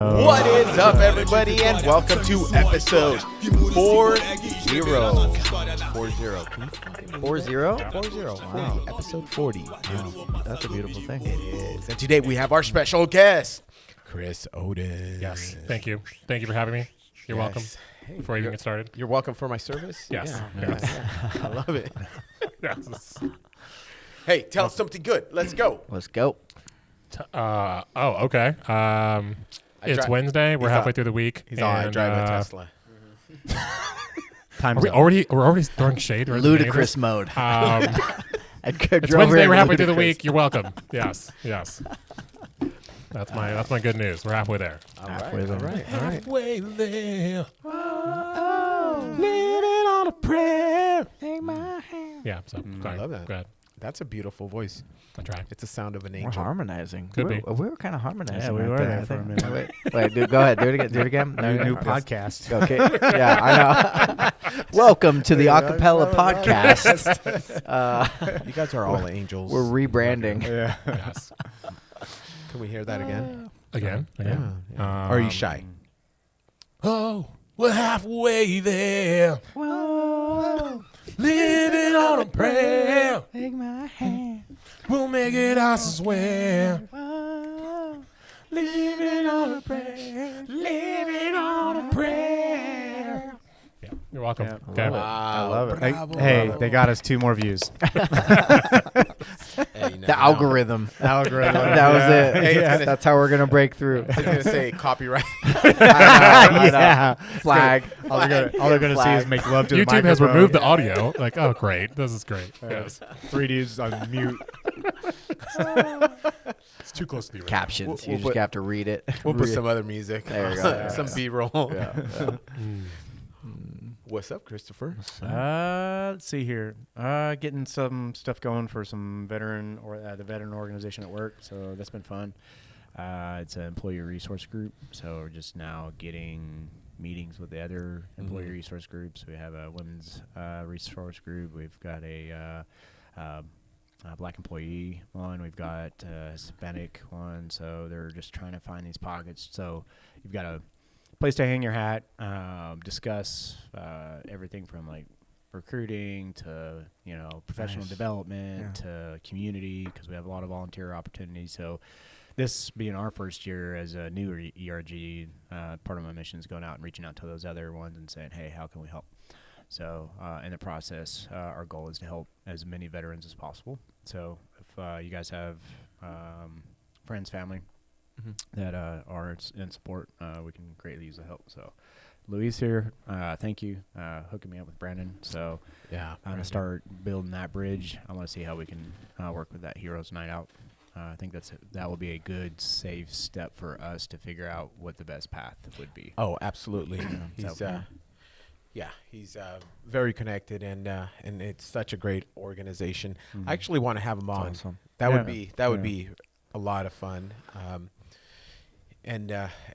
What is up, everybody, and welcome to episode 40. 40? Wow. Episode 40. Wow. That's a beautiful thing. It is. And today we have our special guest, Chris Oden. Yes. Thank you. Thank you for having me. You're welcome. Hey, Before I even get started. You're welcome for my service? Yes. Yeah. Yes. I love it. Yes. Hey, tell us something good. Let's go. Let's go. Okay. It's Wednesday. We're halfway through the week. He's on. I drive a Tesla. We're already throwing shade. Right Ludicrous mode. It's Wednesday. We're halfway through the week. You're welcome. Yes. That's my good news. We're halfway there. Halfway there. All right. Halfway there. Living on a prayer. Take my hand. Yeah. So I love that. Go ahead. That's a beautiful voice. I try. It's the sound of an We're angel. harmonizing. Could we be. were kind of harmonizing. Yeah, we right were there, there I for a think. minute. Wait, dude, go ahead. Do it again. No, New no. podcast. Okay. Yeah, I know. Welcome to the Acapella Podcast. You guys are all angels. We're rebranding. Yeah. Yes. Can we hear that again? Again. Yeah. Are you shy? Oh, we're halfway there. Whoa, Living on a prayer. take my hand. We'll make it, I swear. Whoa. Living on a prayer. Living on a prayer. Yeah, you're welcome. Yeah. Okay. Wow. I love it. Bravo, Hey, bravo. they got us 2 more views. Hey, you never The know. algorithm. Algorithm. That was it. Hey, it's gonna- That's how we're gonna break through. I was going to say copyright. I know. Yeah. Flag. All they're gonna see is make love to the YouTube has microphone. removed the audio. Like, oh, great. This is great. Yes. 3 dudes on mute. It's too close to the original. Captions. We'll You put- just have to read it. We'll put Read- some other music. There you go. Some B-roll. Yeah. What's up, Christopher? Let's see here. Getting some stuff going for some veteran or the veteran organization at work. So that's been fun. It's an employee resource group. So we're just now getting meetings with the other employee resource groups. We have a women's resource group. We've got a black employee one. We've got a Hispanic one. So they're just trying to find these pockets. So you've got a place to hang your hat, discuss everything from like recruiting to professional Nice. development to community, because we have a lot of volunteer opportunities. So this being our first year as a new ERG, part of my mission is going out and reaching out to those other ones and saying, hey, how can we help? So in the process, our goal is to help as many veterans as possible. So if you guys have friends, family that are in support, we can greatly use the help. So Luis here, thank you, hooking me up with Brandon. So Yeah. I'm going to start building that bridge. I want to see how we can work with that Heroes Night Out. I think that will be a good, safe step for us to figure out what the best path would be. Oh, absolutely. He's he's very connected, and it's such a great organization. I actually want to have him on. Awesome. That would Yeah. be a lot of fun. And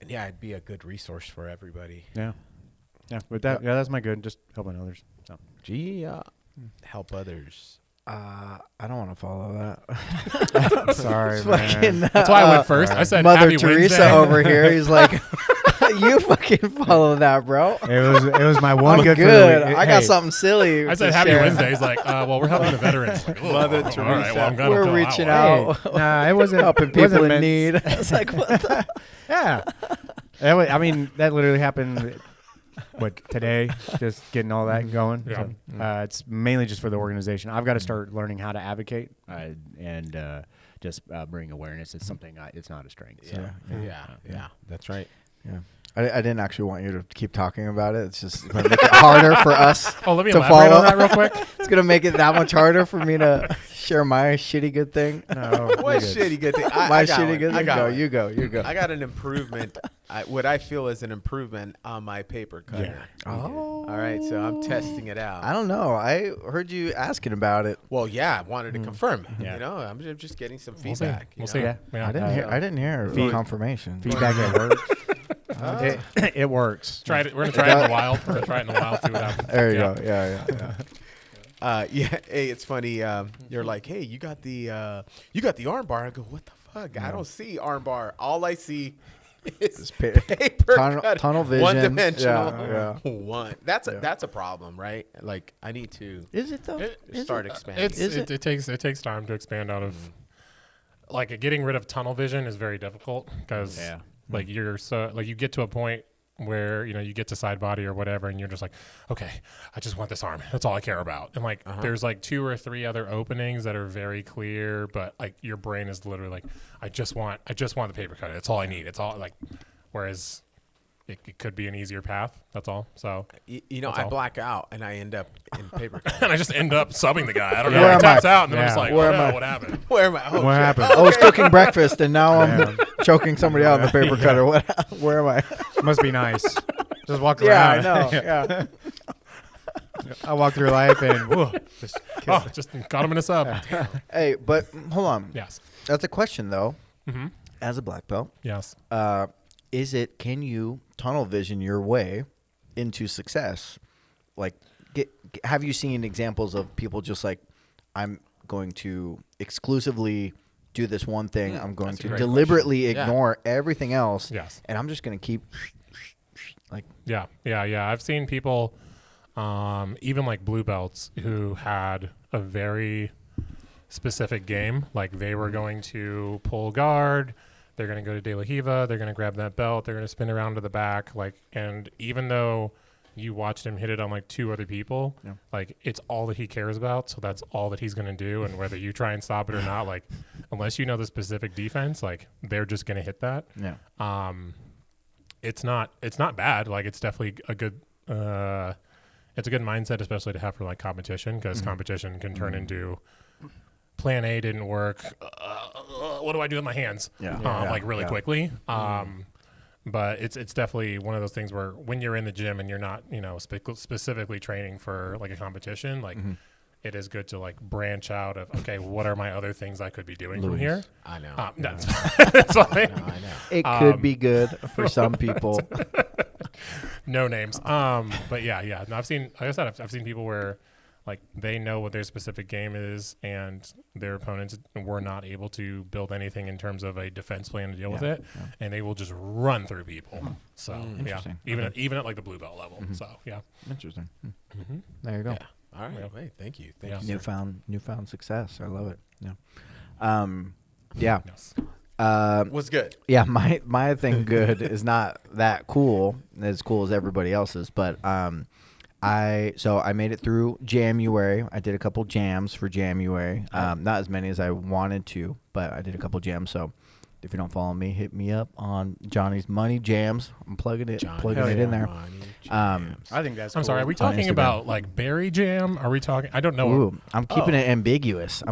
it'd be a good resource for everybody. Yeah. With that, that's my good. Just helping others. So Help others. I don't want to follow that. sorry, man. Fucking, That's why I went first. I said Mother Happy Teresa Wednesday. over here. He's like, you fucking follow that, bro. It was my one I'm good. good. For the week. I got Hey, something silly. I said to Happy share. Wednesday. He's like, well, we're helping the veterans. Like, oh, Mother all right, Teresa. well, I'm glad We're I'm reaching out. out, Nah, it wasn't helping it wasn't people in meant- need. It's like, what the? Yeah. I mean, that literally happened. Today? Just getting all that going. Yeah. So, it's mainly just for the organization. I've got to start learning how to advocate and just bring awareness. It's something. It's not a strength. So. Yeah. That's right. Yeah. I didn't actually want you to keep talking about it. It's just going to make it harder for us Oh, let me to elaborate follow. on that real quick. It's going to make it that much harder for me to share my shitty good thing. No, What you're good. shitty good thing? My shitty good I thing. got Go, one. you go. You go. I got an improvement. What I feel is an improvement on my paper cutter. Yeah. Oh. All right, so I'm testing it out. I don't know. I heard you asking about it. Well, yeah, I wanted to confirm. Yeah. You know, I'm just getting some We'll see. feedback. We'll you see. know? Yeah. I didn't hear Feed- confirmation. Feedback at work. It works. We're gonna try it in the wild. We're gonna try it in the wild. See what happens. There you Yeah. go. Yeah. Hey, it's funny. You're like, hey, you got the arm bar. I go, what the fuck? I don't see arm bar. All I see is pa- paper tunnel- cut, tunnel vision. one-dimensional. Yeah, One. That's a problem, right? Like I need to Is it though? start expanding. It takes time to expand out of like getting rid of tunnel vision is very difficult because like you're so like you get to a point where you get to side body or whatever and you're just like, okay, I just want this arm, that's all I care about. And like there's like 2 or 3 other openings that are very clear, but like your brain is literally like, I just want the paper cut, it's all I need, it's all like, whereas it could be an easier path, that's all. So I black out and I end up in paper cut. and I just end up subbing the guy, I don't know, Where he am taps I? out and then I'm just Yeah. like, Where oh am no, I? what happened? Where am I? Oh, What shit. happened? I was cooking breakfast and now I'm choking somebody out in the paper cutter. What? Where am I? Must be nice. Just walk Yeah, I around. know. Yeah. I walk through life and whoa, just Oh, just got him in a sub. Hey, but hold on. Yes. That's a question though. Mm-hmm. As a black belt, Yes. can you tunnel vision your way into success? Like, have you seen examples of people just like, I'm going to exclusively do this one thing. I'm going that's a to great deliberately question. Yeah. ignore everything else. Yes. And I'm just going to keep like, Yeah. I've seen people, even like blue belts, who had a very specific game. Like they were going to pull guard, they're going to go to De La Hiva, they're going to grab that belt, they're going to spin around to the back. Like, and even though you watched him hit it on like 2 other people, like it's all that he cares about. So that's all that he's going to do. And whether you try and stop it or not, like unless you know the specific defense, like they're just going to hit that. yeah. It's not bad. Like it's definitely a good it's a good mindset, especially to have for like competition, because competition can turn into plan A didn't work. What do I do with my hands? Like really quickly. But it's definitely one of those things where when you're in the gym and you're not specifically training for like a competition, like it is good to like branch out of, okay, what are my other things I could be doing from here? I know. That's fine. I know. It could be good for some people. No names. But yeah. No, I've seen, like I said, I've seen people where like they know what their specific game is and their opponents were not able to build anything in terms of a defense plan to deal with it, and they will just run through people. So Interesting. even at like the blue belt level. So yeah. Interesting. There you go. Yeah. All right. Wait. Thank you. Thank you. Newfound success. I love it. Yeah. Yes. What's good? Yeah, my thing good is not that cool as everybody else's, but I made it through January. I did a couple jams for January. Not as many as I wanted to, but I did a couple jams. So if you don't follow me, hit me up on Jonny's Money Jams. I'm plugging it in there. I think that's. I'm sorry. Are we talking Instagram. about like berry jam? Are we talking? I don't know. Ooh, I'm keeping it ambiguous.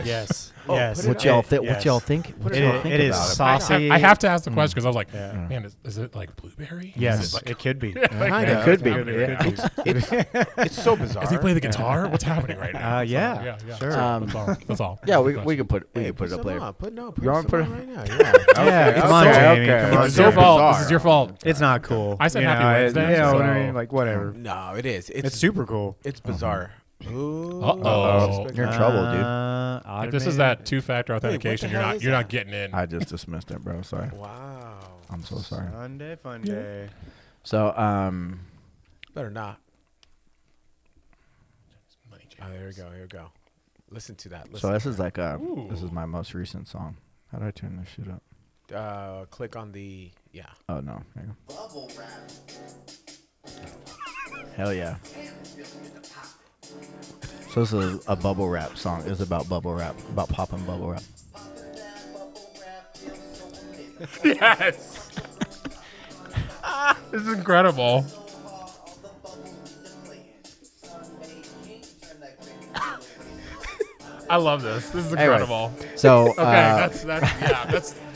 Yes. Oh, Yes. put it What y'all up. think? What y'all think? What y'all think It is about it? saucy. I have to ask the question because I was like, man, is it like blueberry? Yes, Is it like, it could be. It could be. It's so bizarre. does he play the guitar? What's happening right now? Yeah. Yeah. Sure. That's all. Yeah, we Question. can put it up later. Put You want to put it? right now. Yeah. Yeah, come on, Okay, Jamie. okay. Come on, It's your Jamie. fault. This is your fault. It's not cool. I said You Happy know, Wednesday, Yeah, so- what I mean, like whatever. No, it is. It's super cool. It's bizarre. Ooh. Uh-oh. You're in trouble, dude. If this is that 2-factor authentication, the hell is you're that? not getting in. I just dismissed it, bro. Sorry. Wow. I'm so sorry. Sunday fun day. So, Better not. Money Oh, jam. here we go. Here we go. Listen to that. so Listen. this is like Ooh. this is my most recent song. How do I turn this shit up? Click on the Oh no, there you go. Hell yeah. So this is a bubble wrap song. It's about bubble wrap, about popping bubble wrap. Yes. This is incredible. I love this. This is Anyway, incredible. So Okay,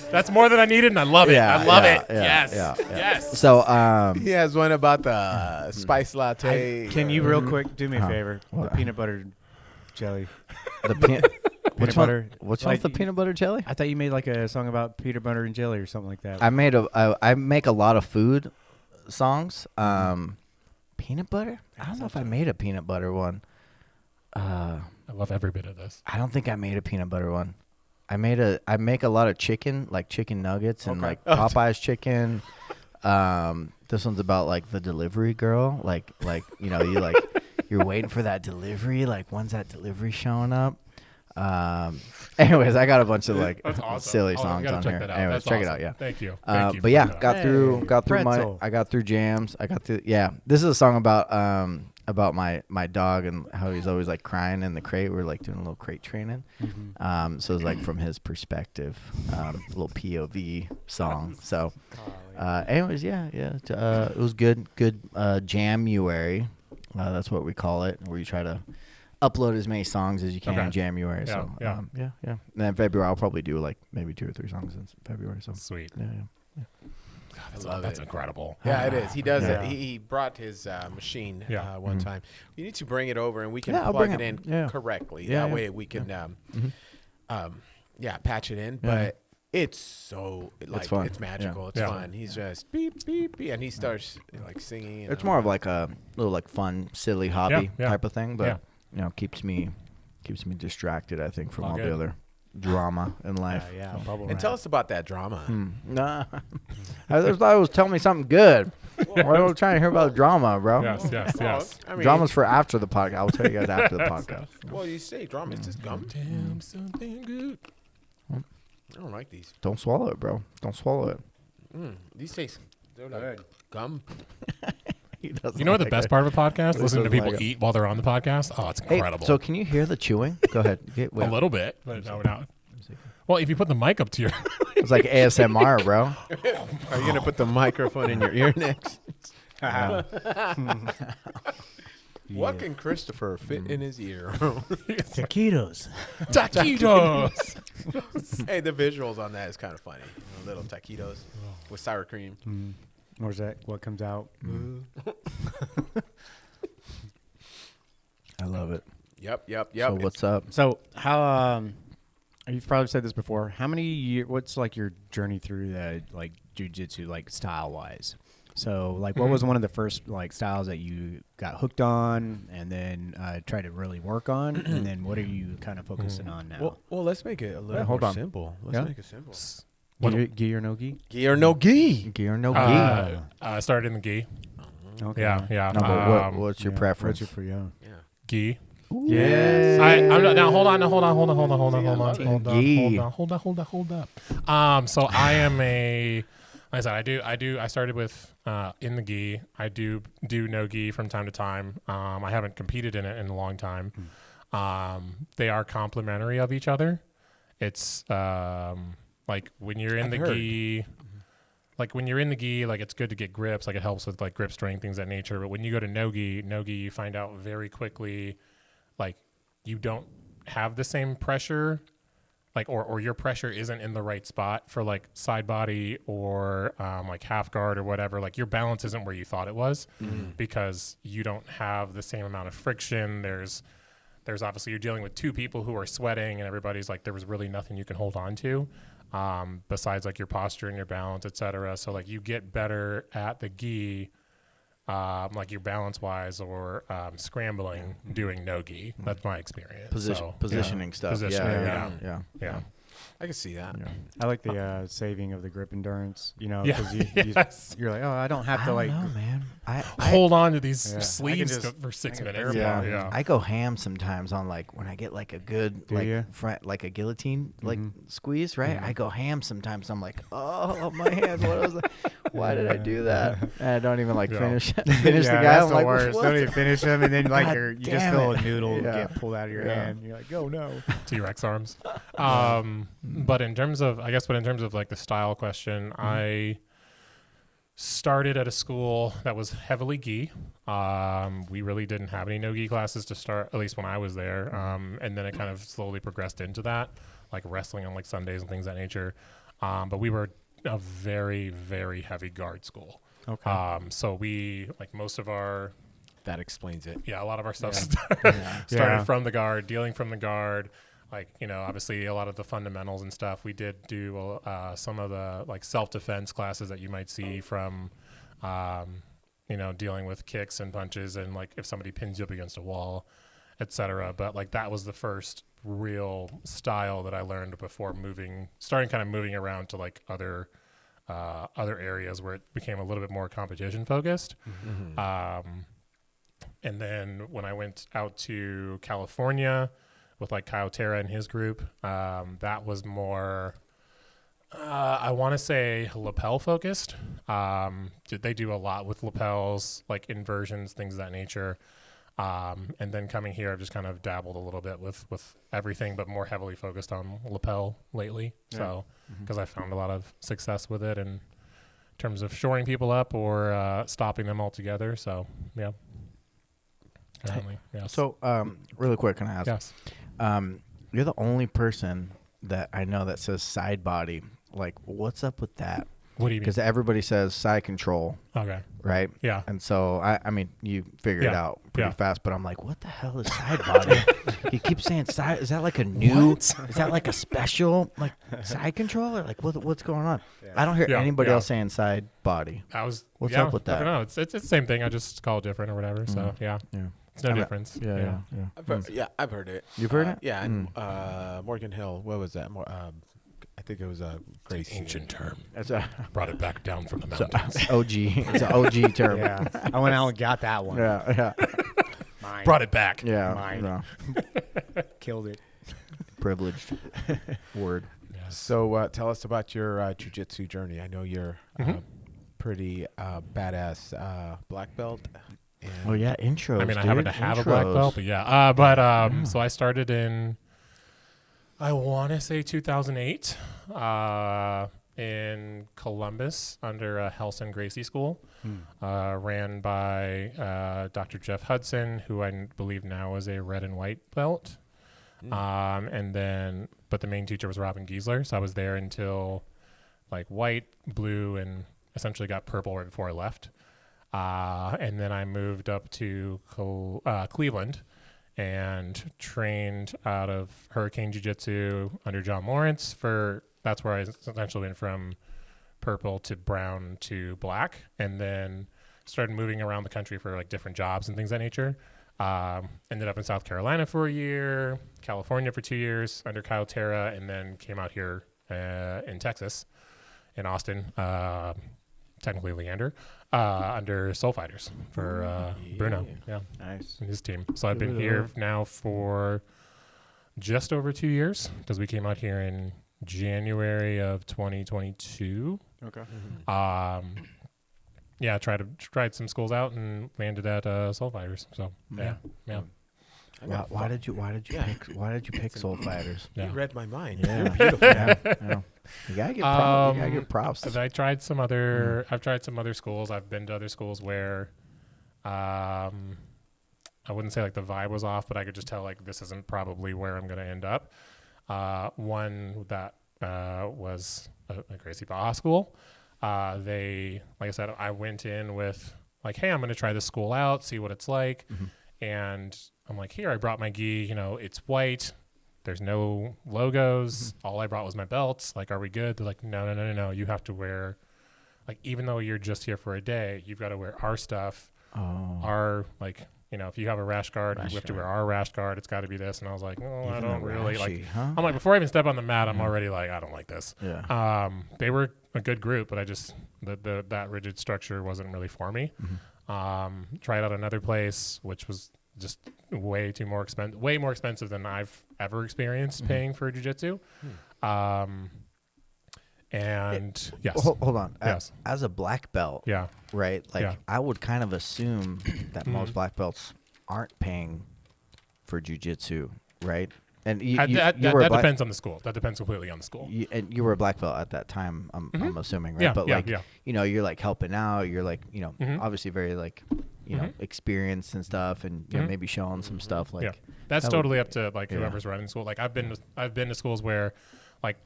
that's more than I needed, and I love it. I love it. yeah, Yes. yeah. Yes. So He has one about the spice latte. Can you real quick do me a Huh. favor? What? The peanut butter jelly. the which butter. Which Like one's the peanut butter jelly? I thought you made like a song about peanut butter and jelly or something like that. I make a lot of food songs. Peanut butter? I don't know if I made a peanut butter one. I love every bit of this. I don't think I made a peanut butter one. I make a lot of chicken, like chicken nuggets and like Oh. Popeye's chicken. This one's about like the delivery girl, like you know, you're waiting for that delivery, like when's that delivery showing up? Anyways, I got a bunch of like That's awesome. silly I songs gotta on check here. that out. Anyways, That's check it awesome. out. Yeah. Thank you. Thank you But for yeah, that. got through pretzel. I got through jams. This is a song about my dog and how he's always like crying in the crate. We're like doing a little crate training. So it's like from his perspective, a little POV song. So, anyways, it was good January. That's what we call it, where you try to upload as many songs as you can in January. Yeah, So, yeah. And then February, I'll probably do like maybe 2 or 3 songs in February. So, Sweet. yeah. That's incredible. Yeah, it is. He does Yeah. it. He brought his machine Yeah. one time. You need to bring it over, and we can Yeah, I'll plug bring it it. in Yeah. correctly. Yeah, That yeah. way we can, patch it in. Yeah. But it's so like fun. it's magical. Yeah. It's Yeah. fun. He's just beep beep beep, and he starts like singing. And It's more of like a little like fun, silly hobby Yeah. type of thing, but Yeah. you know, keeps me distracted. I think from All all good. the other drama in life. Yeah, bubble And wrap. tell us about that drama. Nah, I just thought it was telling me something good. Why are we trying to hear about drama, bro? Yes, yes. I mean, Drama's for after the podcast. I'll tell you guys after the podcast. Well, you say drama. It's just gum. Damn, something good. I don't like these. Don't swallow it, bro. Don't swallow it. These taste they're like gum. He doesn't You know what the like best it. part of a podcast? This Listening to is people like a- eat while they're on the podcast. Oh, it's Hey, incredible. so can you hear the chewing? Go ahead. a little bit, but no, not. Well, if you put the mic up to your, It's like ASMR, bro. Are you gonna put the microphone in your ear next? What can Christopher fit in his ear? Taquitos. taquitos. Hey, the visuals on that is kind of funny. Little taquitos with sour cream. Where's that? What comes out? I love it. Yep. So what's up? So how? You've probably said this before. How many years? What's like your journey through the like jujitsu, like style wise? So like, what was one of the first like styles that you got hooked on, and then tried to really work on, and then what are you kind of focusing on now? Well, let's make it a little hold more on. simple. Let's Yeah? make it simple. Gi or no gi? Gi or no gi? Gi or no gi? I started in the gi. Okay. Yeah. No, but what's your preference? What's your Yeah. Gi. Yes. I'm not, now hold on. So I am a. Like I said, I started with in the gi. I do no gi from time to time. I haven't competed in it in a long time. They are complementary of each other. It's like when you're in the gi. Like when you're in the gi, like it's good to get grips. Like it helps with like grip strength, things of that nature. But when you go to no gi, you find out very quickly, like you don't have the same pressure, like or your pressure isn't in the right spot for like side body or like half guard or whatever. Like your balance isn't where you thought it was because you don't have the same amount of friction. There's obviously you're dealing with two people who are sweating and everybody's like there was really nothing you can hold on to. Besides like your posture and your balance, etc. So like you get better at the gi, like your balance wise or scrambling doing no gi. That's my experience. Positioning stuff. Positioning, Yeah. I can see that. I like the saving of the grip endurance. You know, Yeah. because you're like, oh, I don't have to like. No, man. I Hold on to these Yeah. sleeves I can just- for 6 I can minutes. air Yeah. ball. I go ham sometimes on like when I get like a good Do like ya? front like a guillotine like squeeze, right? I go ham sometimes. I'm like, oh my hand, what was that? Why did I do that? And I don't even like Yeah. finish Yeah, the guy. that's I'm the like, worst. what Don't the- even finish them, and then like God you just damn feel it. a noodle Yeah. get pulled out of your Yeah. hand. You're like, oh no. T-Rex arms. But in terms of like the style question, I started at a school that was heavily gi. We really didn't have any no gi classes to start, at least when I was there. And then it kind of slowly progressed into that, like wrestling on like Sundays and things of that nature. But we were a very, very heavy guard school. Okay. So we, like most of our, That explains it. a lot of our stuff Yeah. started from the guard, dealing from the guard. Like, obviously a lot of the fundamentals and stuff. We did do some of the like self-defense classes that you might see from, dealing with kicks and punches and like if somebody pins you up against a wall, etc. But like that was the first real style that I learned before starting kind of moving around to like other areas where it became a little bit more competition focused. And then when I went out to California with like Kyle Terra and his group, that was more, I want to say lapel focused. They do a lot with lapels, like inversions, things of that nature. And then coming here, I've just kind of dabbled a little bit with everything, but more heavily focused on lapel lately. Yeah. So, because I found a lot of success with it in terms of shoring people up or stopping them altogether. So, yeah. Currently, yes. So, really quick, can I ask? Yes. You're the only person that I know that says side body. Like, what's up with that? What do you mean? Because everybody says side control. Okay. Right? Yeah. And so, I mean, you figure it out pretty Yeah. fast, but I'm like, what the hell is side body? You keep saying side. Is that like a new, is that like a special, like side control? Or like, what's going on? Yeah. I don't hear Yeah, anybody yeah. else saying side body. What's up with that? I don't know. It's the same thing. I just call it different or whatever. So, yeah. Yeah. It's no difference. Yeah. I've heard it. You've heard it? Yeah, and Morgan Hill. What was that? I think it was a Gracie. Ancient term. It's a Brought it back down from the mountains. OG. It's an OG term. Yeah. I went out and got that one. Yeah. Mine. Brought it back. Yeah. Mine. Yeah. Killed it. Privileged word. Yes. So tell us about your jiu-jitsu journey. I know you're pretty badass black belt. And Oh yeah, intros. I mean, I dude. happen to have a black belt, but yeah. So I started in, I want to say 2008, in Columbus under Helson Gracie School, ran by Dr. Jeff Hudson, who I believe now is a red and white belt. And then, but the main teacher was Robin Giesler, so I was there until like white, blue, and essentially got purple right before I left. And then I moved up to Cleveland and trained out of Hurricane Jiu-Jitsu under John Lawrence that's where I essentially went from purple to brown to black, and then started moving around the country for like different jobs and things of that nature. Ended up in South Carolina for a year, California for 2 years under Kyle Terra, and then came out here in Texas, in Austin, technically Leander, under Soul Fighters for Bruno, Nice. and his team. So I've been here now for just over 2 years, because we came out here in January of 2022. Okay. Tried some schools out and landed at Soul Fighters. So yeah. Why did you pick Soul Fighters? You read my mind. Yeah. You're beautiful. Yeah. You gotta give props. I tried some other. I've tried some other schools. I've been to other schools where, I wouldn't say like the vibe was off, but I could just tell like this isn't probably where I'm going to end up. One that was a Gracie Baja school. They, like I said, I went in with like, hey, I'm going to try this school out, see what it's like. And I'm like, here, I brought my gi, it's white. There's no logos. All I brought was my belts. Like, are we good? They're like, no. You have to wear, like, even though you're just here for a day, you've got to wear our stuff. Our, like, if you have a rash guard, you have to wear our rash guard. It's got to be this. And I was like, oh, I don't really like. Huh? I'm like, before I even step on the mat, I'm already like, I don't like this. Yeah. They were a good group, but I just that rigid structure wasn't really for me. Tried out another place, which was just way more expensive than I've ever experienced paying for jiu-jitsu. And yes, Hold on. Yes. As a black belt, yeah, right? Like, Yeah. I would kind of assume that most black belts aren't paying for jiu-jitsu, right? And that were depends on the school. That depends completely on the school. And you were a black belt at that time, I'm assuming, right? Yeah, but yeah, like, yeah. you're like helping out. You're like, obviously very like, experienced and stuff, and maybe showing some stuff. Like, Yeah, that's that totally up to like yeah. whoever's running school. Like I've been to schools where, like,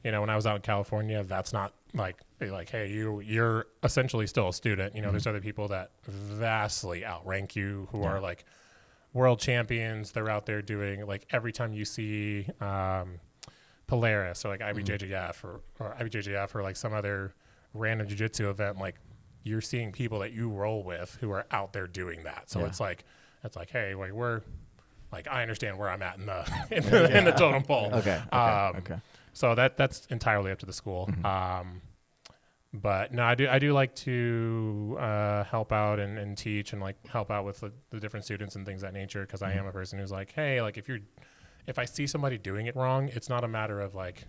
when I was out in California, that's not like hey, you're essentially still a student. There's other people that vastly outrank you who are like world champions. They're out there doing, like, every time you see Polaris or like IBJJF or IBJJF or like some other random jiu-jitsu event, like, you're seeing people that you roll with who are out there doing that. So it's like, hey, like, we're like I understand where I'm at in the in the totem pole. Okay. Okay. So that's entirely up to the school. But no, I do like to help out and teach and like help out with the different students and things of that nature, because I am a person who's like, hey, like if I see somebody doing it wrong, it's not a matter of like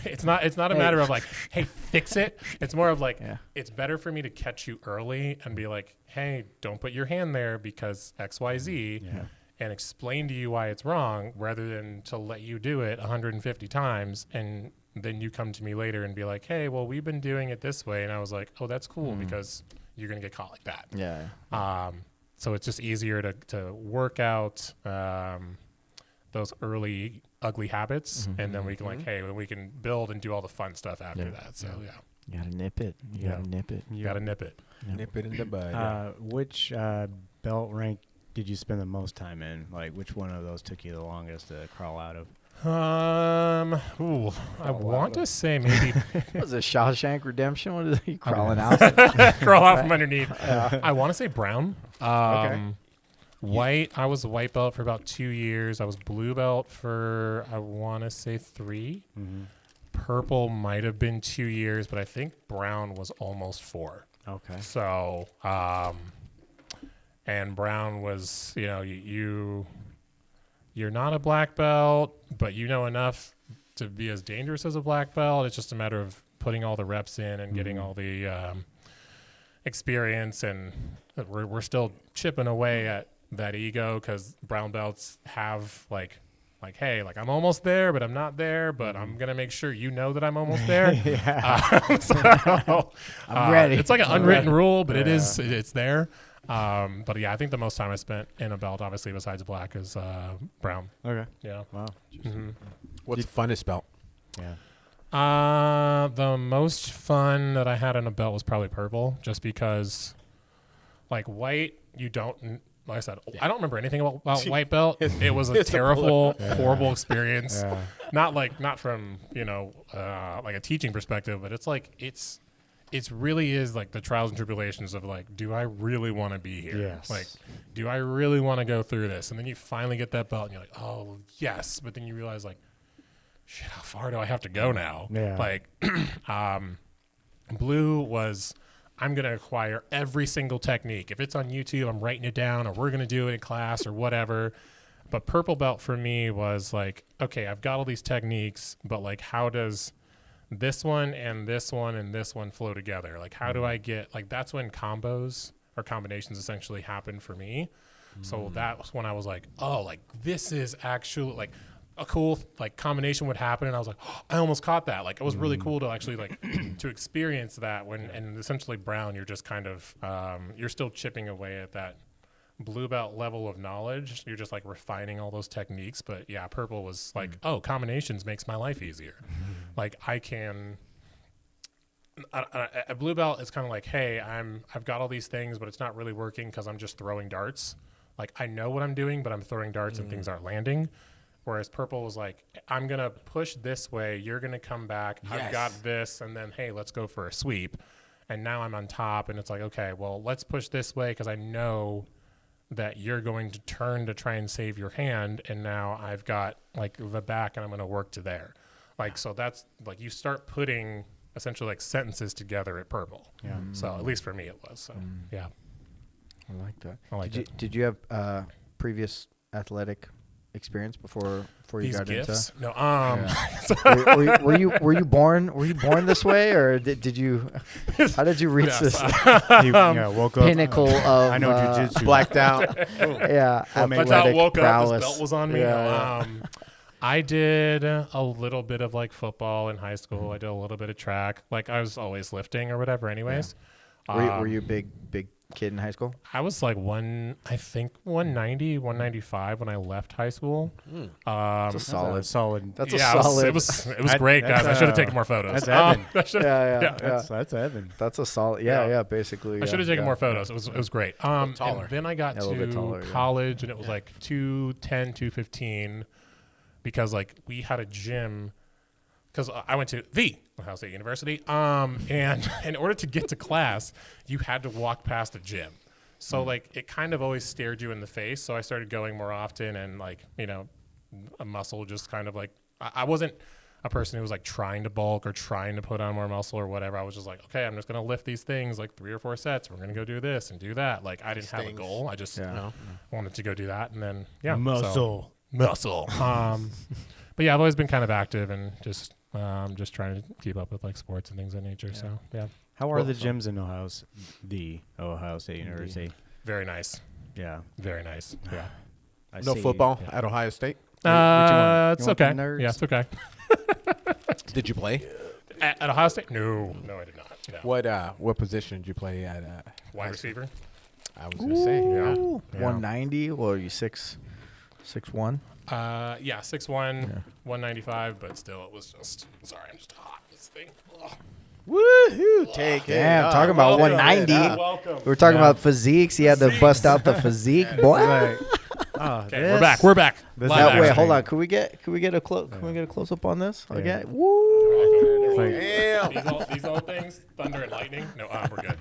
it's not a matter of like, hey, fix it. It's more of like, it's better for me to catch you early and be like, hey, don't put your hand there because XYZ, and explain to you why it's wrong, rather than to let you do it 150 times and then you come to me later and be like, hey, well, we've been doing it this way. And I was like, oh, that's cool, because you're going to get caught like that. Yeah. So it's just easier to work out those early ugly habits. And then we can like, hey, we can build and do all the fun stuff after that. So, You got to nip it. You got to nip it. You got to nip it. Nip it in the bud. Which belt rank did you spend the most time in? Like, which one of those took you the longest to crawl out of? I want to say maybe Was it Shawshank Redemption? What is he crawling out? crawl out from underneath. I want to say brown. White. I was a white belt for about 2 years. I was blue belt for I want to say 3. Purple might have been 2 years, but I think brown was almost 4. Okay. So, and brown was, you're not a black belt, but you know enough to be as dangerous as a black belt. It's just a matter of putting all the reps in and getting all the experience, and we're still chipping away at that ego, because brown belts have like, hey, like I'm almost there, but I'm not there, but I'm gonna make sure you know that I'm almost there. I'm ready. It's like an unwritten rule, but it's there. But yeah, I think the most time I spent in a belt, obviously besides black, is brown. Okay. Yeah. Wow. What's the funnest belt? Yeah. The most fun that I had in a belt was probably purple, just because, like, white, you don't. Like I said, I don't remember anything about white belt. It was a terrible, horrible experience. Not from like a teaching perspective, but it's like it's really is like the trials and tribulations of like, do I really want to be here? Yes. Like, do I really want to go through this? And then you finally get that belt, and you're like, oh yes, but then you realize like, shit, how far do I have to go now? Yeah. Like, blue was, I'm going to acquire every single technique. If it's on YouTube, I'm writing it down, or we're going to do it in class or whatever. But purple belt for me was like, okay, I've got all these techniques, but like, how does this one and this one and this one flow together? Like, how do I get, like, that's when combos or combinations essentially happen for me. So that was when I was like, oh, like this is actually like a cool like combination would happen, and I was like, oh, I almost caught that. Like, it was really cool to actually like to experience that when, and essentially brown, you're just kind of you're still chipping away at that blue belt level of knowledge. You're just like refining all those techniques. But yeah, purple was like, oh, combinations makes my life easier. Like, I can a blue belt is kind of like, hey, I've got all these things, but it's not really working because I'm just throwing darts. Like, I know what I'm doing, but I'm throwing darts and things aren't landing. Whereas purple was like, I'm going to push this way. You're going to come back. Yes. I've got this. And then, hey, let's go for a sweep. And now I'm on top. And it's like, okay, well, let's push this way because I know that you're going to turn to try and save your hand. And now I've got like the back and I'm going to work to there. Like, so that's like, you start putting essentially like sentences together at purple. Yeah. So at least for me it was. So yeah. I like that. I like it. Did you have previous athletic experience before you These got gifts? into? No. Were you born this way, or did you? How did you reach this woke up, pinnacle of I know jiu-jitsu. Blacked out. Yeah, That's how I woke prowess. up. This belt was on me. I did a little bit of like football in high school. I did a little bit of track. Like, I was always lifting or whatever. Anyways, were you a big kid in high school? I was like 190, 195 when I left high school. That's a solid. That's a solid. It was great, guys. I should have taken more photos. That's Evan. That's Evan. That's a solid. Yeah. Basically, I should have taken more photos. It was great. Taller. And then I got to college, and it was like 210, 215, because like we had a gym. Because I went to the Ohio State University, and in order to get to class, you had to walk past a gym. So like it kind of always stared you in the face. So I started going more often, and like, you know, a muscle just kind of like, I wasn't a person who was like trying to bulk or trying to put on more muscle or whatever. I was just like, okay, I'm just going to lift these things like 3 or 4 sets. We're going to go do this and do that. Like I didn't have a goal. I just wanted to go do that. And then, muscle. But yeah, I've always been kind of active and just trying to keep up with like sports and things of that nature. So yeah. How are the gyms in Ohio State University? Very nice. Yeah. Very nice. Yeah. No football at Ohio State? It's okay. Yeah, it's okay. Did you play? At Ohio State? No, I did not. No. What position did you play at? Wide receiver. I was going to say, yeah. 190. Well, are you 6'1"? Yeah, 6'1", 195, but still, it was just. Sorry, I'm just hot. This thing. Ugh. Woohoo! Take it. Damn, talking about 190. Welcome. We were talking about physiques. He had to bust out the physique, boy. Okay, we're back. Wait, hold on. Can we get a close up on this? Yeah. Okay. Woo! Damn. These old things, thunder and lightning. No, we're good.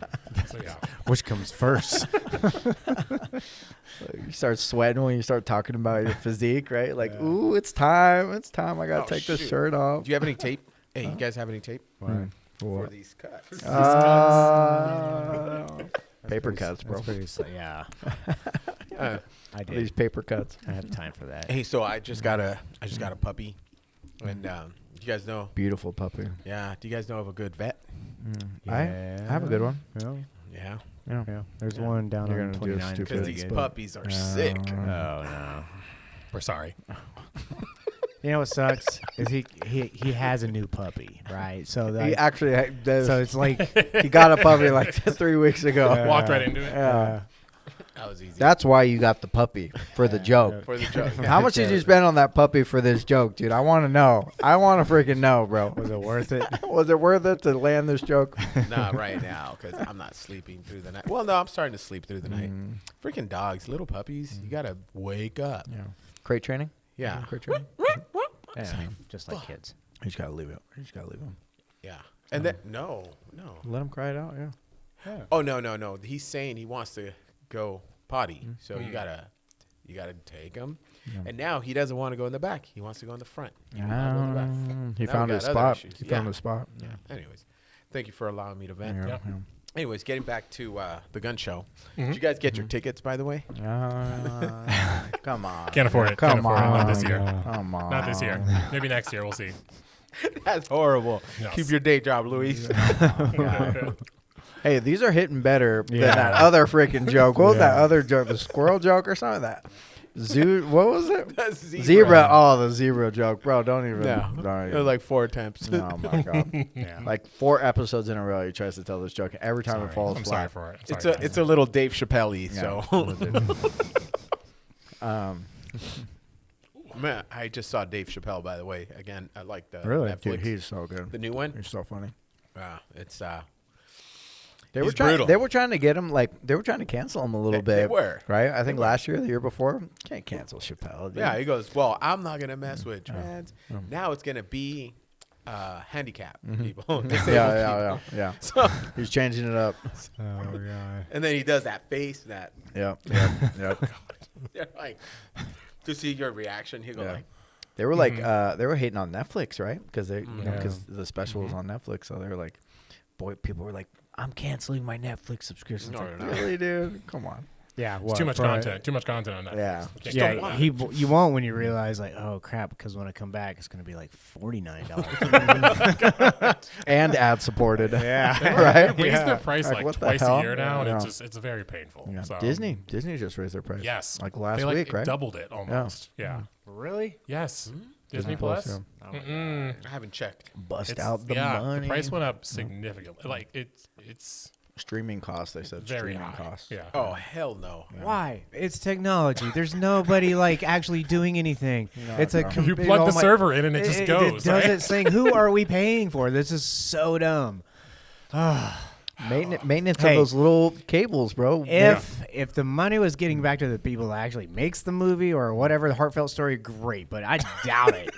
So yeah. Which comes first? You start sweating when you start talking about your physique, right? Like, ooh, it's time. It's time. I gotta take this shirt off. Do you have any tape? Hey, you guys have any tape for these cuts? Paper cuts, bro. Yeah. I did. These paper cuts. I have time for that. Hey, so I just got a puppy, and you guys know. Beautiful puppy. Yeah. Do you guys know of a good vet? I have a good one. Yeah. Yeah. There's one down You're on gonna do a 29. stupid- Because these puppies are sick. Oh no. We're sorry. You know what sucks is he has a new puppy, right? So that, He actually does. so it's like He got a puppy like 3 weeks ago. Walked right into it. That was easy. That's why you got the puppy, for the joke. For the joke. How much did you spend on that puppy for this joke, dude? I want to know. I want to freaking know, bro. was it worth it? Was it worth it to land this joke? Not right now, because I'm not sleeping through the night. Well, no, I'm starting to sleep through the night. Freaking dogs, little puppies. You gotta wake up. Yeah. Crate training? Yeah. Crate training? Yeah, just like kids. You just got to leave it. You just got to leave him. Yeah. And then no. Let him cry it out, yeah. Oh no. He's saying he wants to go potty, so you gotta take him. Yeah. And now he doesn't want to go in the back. He wants to go in the front. He found his spot. He found his spot. Yeah. Anyways, thank you for allowing me to vent. Yeah. Anyways, getting back to the gun show. Did you guys get your tickets, by the way? Come on. Can't afford it. Come Can't afford it. on. Not this year. Come on. Not this year. Maybe next year. We'll see. That's horrible. Yes. Keep your day job, Luis. Hey, these are hitting better than that other freaking joke. What was that other joke? The squirrel joke or something like that? What was it? Zebra. Oh, the zebra joke. Bro, don't even. No. It was like 4 attempts. Oh, my God. Like 4 episodes in a row, he tries to tell this joke. Every time it falls I'm flat. sorry for it. It's a little Dave Chappelle-y, so. Man, I just saw Dave Chappelle, by the way. Again, I like the Really? Netflix. Dude, he's so good. The new one? He's so funny. It's They He's brutal. They were trying to get him, they were trying to cancel him a little bit. They were. Right? I think last year, the year before, can't cancel Chappelle. Dude. Yeah, he goes, well, I'm not going to mess with trans. Now it's going to be handicapped people. Disabled people. Yeah. So, He's changing it up. Oh god. and then he does that face, that, Yep. they're like, to see your reaction, he'll go like, They were like, they were hating on Netflix, right? Because because the special was on Netflix, so they were like, people were like, I'm canceling my Netflix subscription. No, like, no. Really, dude? Come on. Yeah, It's too much content. Too much content on that. Yeah. Yeah, you won't when you realize like, oh crap, because when I come back, it's gonna be like $49. And ad supported. Yeah. Right? They raised their price Like, like what the twice hell? a year now, Yeah. and it's very painful. Yeah. So. Disney just raised their price. Yes. Like last they, week, right? Doubled it almost. Yeah. Really? Yes. Disney Plus. yeah. I haven't checked. Bust out the money. The price went up significantly. Like it's Streaming costs, they said. very Streaming high. costs. Yeah. Oh, hell no. Why? It's technology. There's nobody like actually doing anything. It's a You plug the server in and it just goes. It does it saying, who are we paying for? This is so dumb. Maintenance Hey. of those little cables, bro. If the money was getting back to the people that actually makes the movie or whatever, the heartfelt story, great. But I doubt it.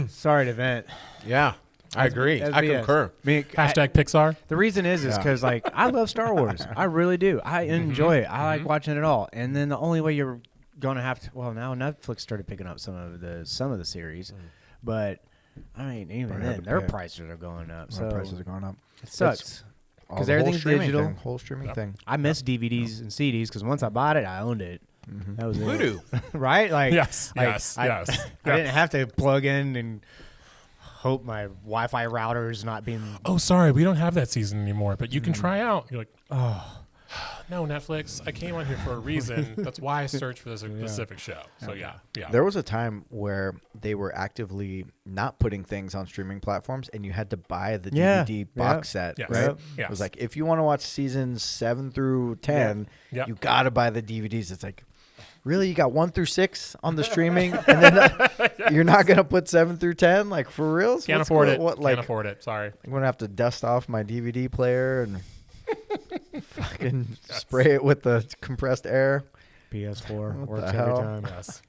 Sorry to vent. Yeah. I agree. That's I BS. concur. I mean, Hashtag Pixar. the reason is because like I love Star Wars. I really do. I enjoy it. I like watching it all. And then the only way you're gonna have to, well, now Netflix started picking up some of the series, but I mean even then their prices are going up. So prices are going up. it sucks because The whole everything's streaming digital. thing, whole streaming thing. I miss DVDs and CDs because once I bought it, I owned it. That was Voodoo. it. Right? Like Yes, like, yes, I, yes. I didn't have to plug in and hope my Wi-Fi router's not being. Oh, sorry, we don't have that season anymore, but you can try out. You're like, oh, no, Netflix. I came on here for a reason. That's why I searched for this specific show. So yeah. There was a time where they were actively not putting things on streaming platforms, and you had to buy the DVD box set. Yes. Right? Yes. It was like if you want to watch seasons 7 through 10, Yep. you got to buy the DVDs. It's like, really, you got 1 through 6 on the streaming, and then you're not gonna put 7 through 10? Like for reals? Can't What's afford going- it. What like? Can't afford it. Sorry. I'm gonna have to dust off my DVD player and fucking spray it with the compressed air. PS4 What works the every hell? time. Yes.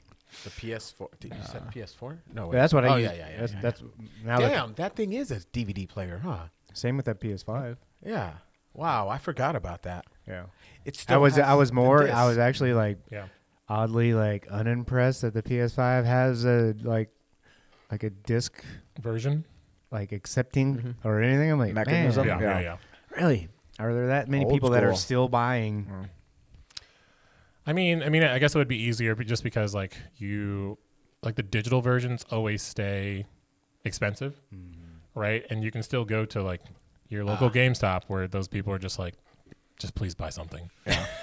The PS4. Did you said PS4? No. Yeah, that's what I Oh use. yeah. That's now that- Damn, that thing is a DVD player, huh? same with that PS5. Yeah. Wow, I forgot about that. Yeah. It still I was has the disc. actually like Yeah. oddly like unimpressed that the PS5 has a like a disc Version. like accepting or anything. I'm like, Mechanism. man, Yeah. really? Are there that many Old people that are school. still buying? I mean, I guess it would be easier, but just because like the digital versions always stay expensive, right? And you can still go to like your local GameStop where those people are just like, just please buy something,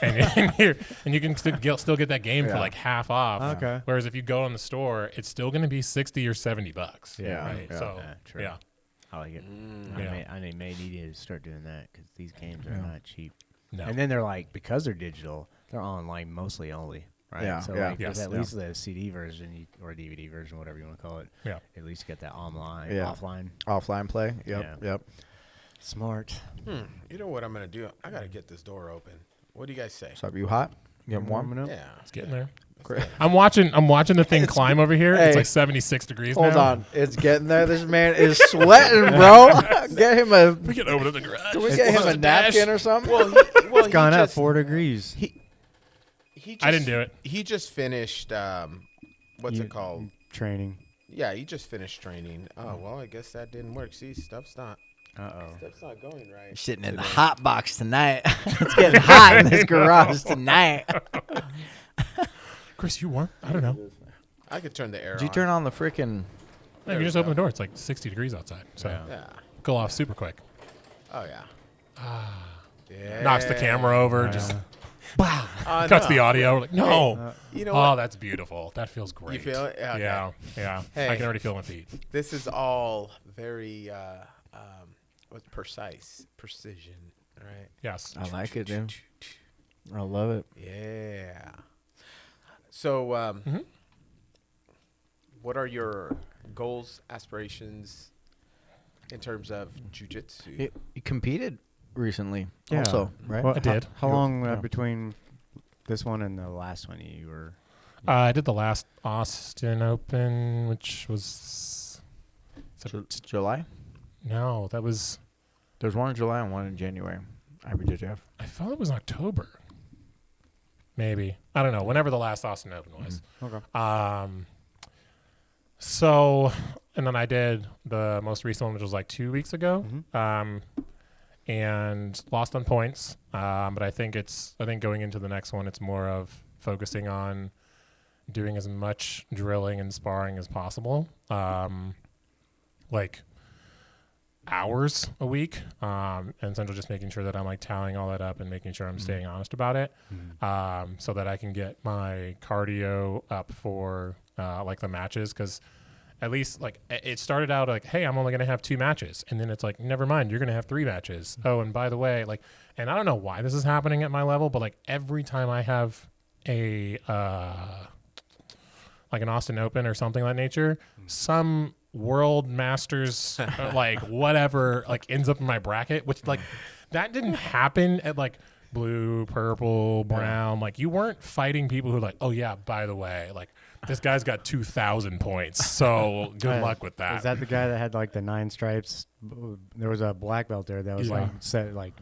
and you can still get that game for like half off. Okay. Whereas if you go in the store, it's still going to be $60 or $70. Yeah. Right. Yeah. So Yeah, true. yeah. I like it. Yeah. I may need to start doing that because these games are not cheap. No. And then they're like, because they're digital, they're online mostly only, right? Yeah, So yeah. like, Yes. there's at least the CD version or DVD version, whatever you want to call it. Yeah. At least get that online, Yeah. offline. Offline play. Yep. Yeah. Yep. Smart. You know what I'm gonna do? I gotta get this door open. What do you guys say? So are you hot? You getting warm? Warming up? Yeah. It's getting there. Great. I'm watching the thing climb over here. Hey. It's like 76 degrees Hold now. on. It's getting there. This man is sweating, bro. Get him a. We can open up the garage. Can we get him a napkin or something? Well, It's gone up 4 degrees. He I didn't do it. He just finished. What's it called? Training. Yeah, he just finished training. Oh well, I guess that didn't work. See, stuff's not going right. Sitting in the hot box tonight. It's getting hot in this garage tonight. Chris, you warm? I don't know. I could turn the air. Did you on. turn on the freaking? No, you just open the door. It's like 60 degrees outside. So Yeah. go off super quick. Oh yeah. Yeah. Knocks the camera over. Just cuts no. the audio. We're like, no. You know Oh, what? that's beautiful. That feels great. You feel it? Yeah, okay. Yeah. Hey. I can already feel my feet. This is all very precision, right? Yes. I like it, dude. I love it. Yeah. So, what are your goals, aspirations in terms of jiu-jitsu? You competed recently, Yeah. also, right? Well, I did. How long Yeah. between this one and the last one you were? I did the last Austin Open, which was July. no, that was. There's one in July and one in January. IBJJF. I felt it was October. Maybe. I don't know. Whenever the last Austin Open was. Okay. So, and then I did the most recent one, which was like 2 weeks ago, and lost on points. But I think going into the next one, it's more of focusing on doing as much drilling and sparring as possible. Like hours a week, and essentially just making sure that I'm like tallying all that up and making sure I'm staying honest about it, so that I can get my cardio up for like the matches. Because at least like it started out like, hey, I'm only gonna have 2 matches, and then it's like, never mind, you're gonna have 3 matches. Oh, and by the way, like, and I don't know why this is happening at my level, but like every time I have a like an Austin Open or something of that nature, some World Masters like whatever like ends up in my bracket, which like that didn't happen at like blue, purple, brown. Like you weren't fighting people who were like, oh yeah, by the way, like this guy's got 2,000 points. So good luck with that. Is that the guy that had like the 9 stripes? There was a black belt there that was like set like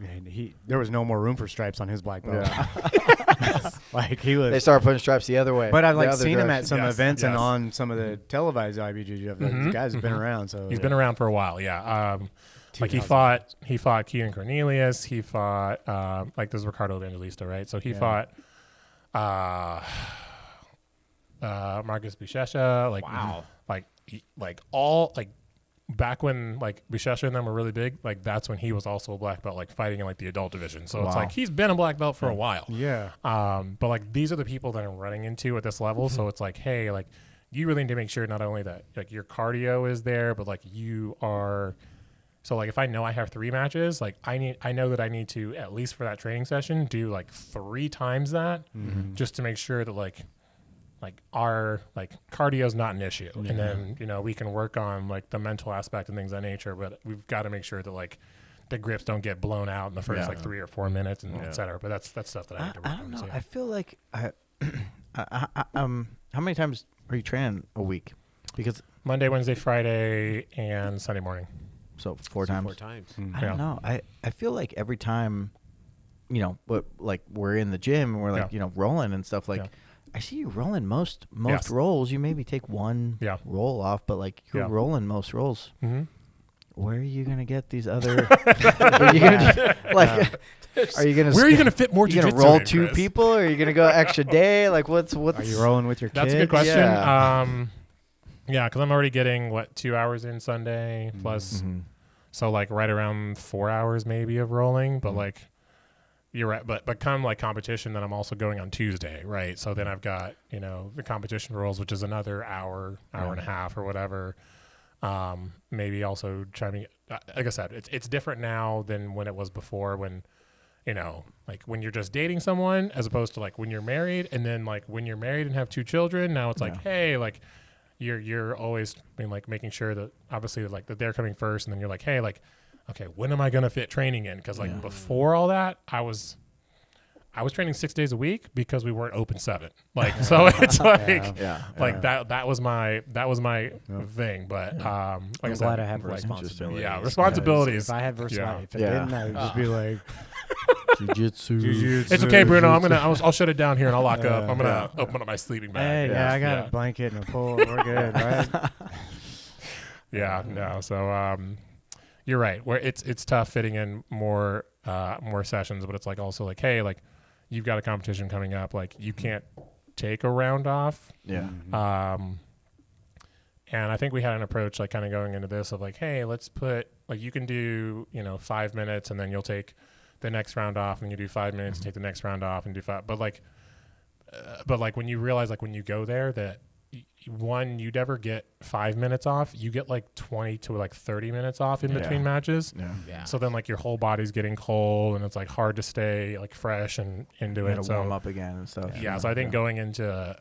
there was no more room for stripes on his black belt. Yeah. Like he was. They started putting stripes the other way. But I've like the other seen him at direction. some events and on some of the televised IBJJF. Like, these guys have been around. So he's been around for a while. Yeah. Like he fought Keaton Cornelius. He fought like this is Ricardo Evangelista, right? So he fought Marcus Buchecha. Like like all like back when like Buchecha and them were really big. Like that's when he was also a black belt, like fighting in like the adult division. So it's like he's been a black belt for a while. Yeah. But like these are the people that I'm running into at this level. So it's like, hey, like you really need to make sure not only that like your cardio is there, but like you are. So like if I know I have 3 matches, like I know that I need to at least for that training session do like 3 times that just to make sure that like our like cardio is not an issue. And then, you know, we can work on like the mental aspect and things of that nature, but we've got to make sure that like the grips don't get blown out in the first like 3 or 4 minutes and et cetera. But that's stuff that I need to work on. I don't know. So, I feel like how many times are you training a week? Because Monday, Wednesday, Friday, and Sunday morning. So 4 times. 4 times. I don't know. I feel like every time, you know, but like we're in the gym and we're like, you know, rolling and stuff like. I see you rolling most rolls. You maybe take 1 roll off, but like you're rolling most rolls. Where are you gonna get these other? Are you gonna are you gonna? Where are you gonna fit more? You gonna roll 2 people, or are you gonna go extra day? Like what's? Are you rolling with your kids? That's a good question. Yeah. Because I'm already getting 2 hours in Sunday plus, so like right around 4 hours maybe of rolling. But like, you're right. But come like competition, then I'm also going on Tuesday, right? So then I've got the competition rolls, which is another hour and a half or whatever. Maybe also chiming. Like I said, it's different now than when it was before. When like when you're just dating someone, as opposed to like when you're married, and then like when you're married and have 2 children. Now it's like, hey, like. You're always like making sure that obviously like that they're coming first, and then you're like, hey, like, okay, when am I gonna fit training in? Because like before all that, I was training 6 days a week because we weren't open 7. Like so, it's like that was my thing. But like I'm I said, glad I have responsibilities. Yeah, responsibilities. If I had responsibilities, if I didn't, I would just be like. Jiu-jitsu. It's okay, Bruno. I'll shut it down here and I'll lock up. I'm gonna open up my sleeping bag. Hey, I got a blanket and a pole. We're good, right? No. So you're right. Where it's tough fitting in more sessions, but it's like also like, hey, like you've got a competition coming up. Like you can't take a round off. Yeah. And I think we had an approach like kind of going into this of like, hey, let's put like you can do 5 minutes and then you'll take the next round off, and you do 5 minutes, and take the next round off, and do 5. But like when you realize like when you go there that you never get 5 minutes off, you get like 20 to like 30 minutes off in between matches. Yeah. So then like your whole body's getting cold, and it's like hard to stay like fresh and into it. So warm up again and stuff. Yeah. So I think going into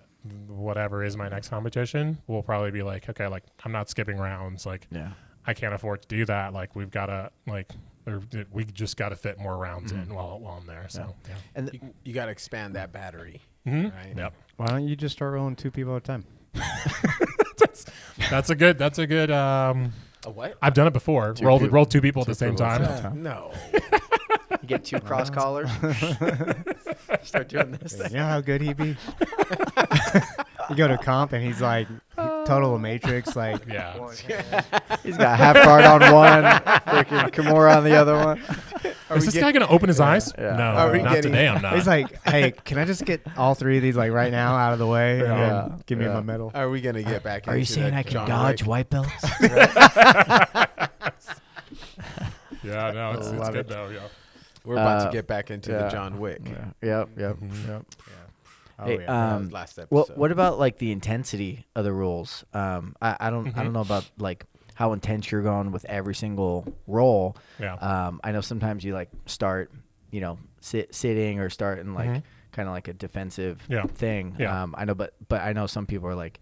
whatever is my next competition, we'll probably be like, okay, like I'm not skipping rounds. Like I can't afford to do that. Like we've got to like. We just got to fit more rounds in while I'm there. So, and you got to expand that battery, right? Yep. Why don't you just start rolling 2 people at a time? That's a good. A what? I've done it before. Roll 2 people at the same time. No. You get 2 cross collars. Start doing this. You know how good he'd be? You go to comp and he's like total matrix, like he's got half guard on one, freaking Kimura on the other one. Is this guy gonna open his eyes? Yeah. No, not today. I'm not. He's like, hey, can I just get all 3 of these like right now out of the way? And give me my medal. Are we gonna get back? Are you saying I can dodge white belts? Yeah, no, it's good though. Yeah, we're about to get back into the John Wick. Yep. Hey, that was last episode. Well, what about like the intensity of the rules? I don't know about like how intense you're going with every single roll. Yeah. I know sometimes you like start, sitting or start in like kind of like a defensive thing. Yeah. I know, but I know some people are like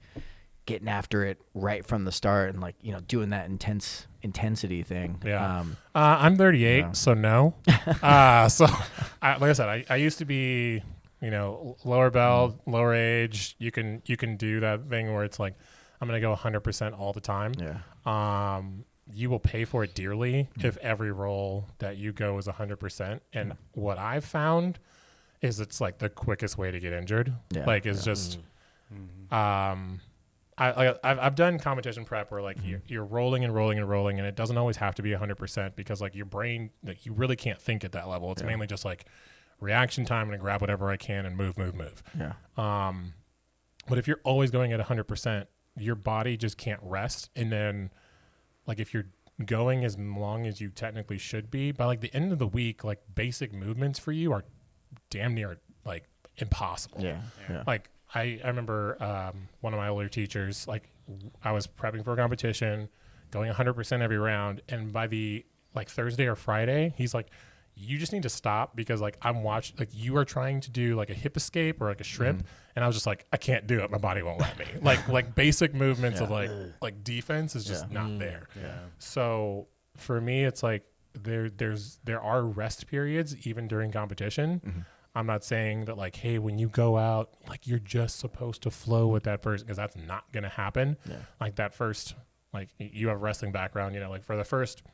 getting after it right from the start and like doing that intensity thing. Yeah. I'm 38, so no. So like I said, I used to be, lower belt, lower age. You can do that thing where it's like, I'm going to go 100% all the time. Yeah. You will pay for it dearly if every roll that you go is 100%. And what I've found is it's like the quickest way to get injured. Yeah. Like it's just, I've done competition prep where like you're rolling and rolling and rolling, and it doesn't always have to be 100% because like your brain, like you really can't think at that level. It's mainly just like reaction time and grab whatever I can and move. Yeah. But if you're always going at 100%, your body just can't rest. And then like if you're going as long as you technically should be, by like the end of the week, like basic movements for you are damn near like impossible. Yeah. Like I remember one of my older teachers, like I was prepping for a competition, going 100% every round. And by the like Thursday or Friday, he's like, you just need to stop because like I'm watching, like you are trying to do like a hip escape or like a shrimp. And I was just like, I can't do it. My body won't let me. like basic movements of like defense is just not there. Yeah. So for me, it's like there are rest periods even during competition. I'm not saying that like, hey, when you go out, like you're just supposed to flow with that person because that's not going to happen. Yeah. Like that first, like you have a wrestling background, like for the first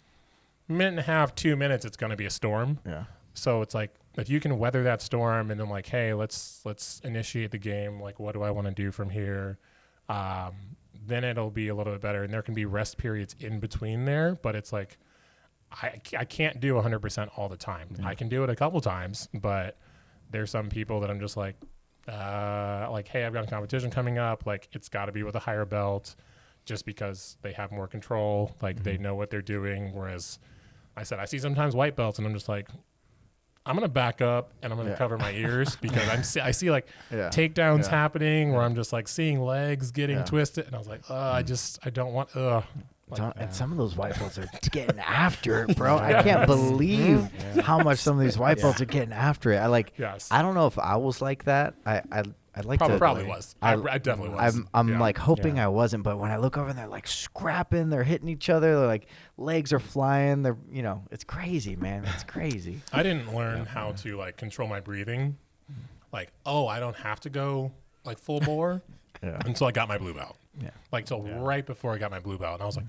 minute and a half, 2 minutes, it's going to be a storm. Yeah. So it's like, if you can weather that storm and then like, hey, let's initiate the game. Like, what do I want to do from here? Then it'll be a little bit better. And there can be rest periods in between there, but it's like, I can't do 100% all the time. I can do it a couple times, but there's some people that I'm just like, hey, I've got a competition coming up. Like it's got to be with a higher belt just because they have more control. Like they know what they're doing. Whereas I see sometimes white belts and I'm just like, I'm going to back up and I'm going to cover my ears because I see like takedowns happening where I'm just like seeing legs getting twisted. And I was like, I don't want, and some of those white belts are getting after it, bro. I can't believe how much some of these white belts are getting after it. I don't know if I was like that. I'd like probably was. I definitely was. I'm like hoping I wasn't, but when I look over and they're like scrapping, they're hitting each other, they're like legs are flying, they're it's crazy, man. It's crazy. I didn't learn how to like control my breathing. Like, I don't have to go like full bore until I got my blue belt. Yeah. Like till right before I got my blue belt. And I was like,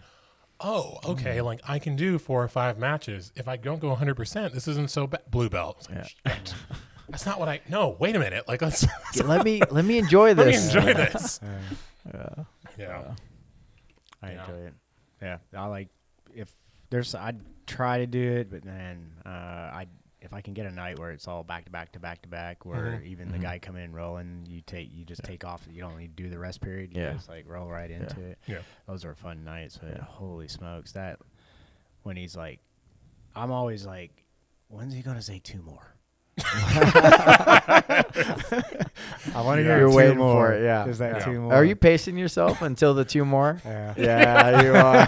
okay, like I can do 4 or 5 matches. If I don't go 100%, this isn't so bad. Blue belt. I was like, shit. That's not what no, wait a minute. Like let me enjoy this. Let me enjoy this. I enjoy it. Yeah. I like I'd try to do it, but then if I can get a night where it's all back to back, where even the guy coming in rolling, you just take off. You don't need to do the rest period. You just like roll right into it. Yeah. Those are fun nights. But holy smokes, that when he's like, I'm always like, when's he gonna say 2 more? I want to hear you're 2 waiting more. For it, yeah. Is that 2 more? Are you pacing yourself until the 2 more? Yeah, you are.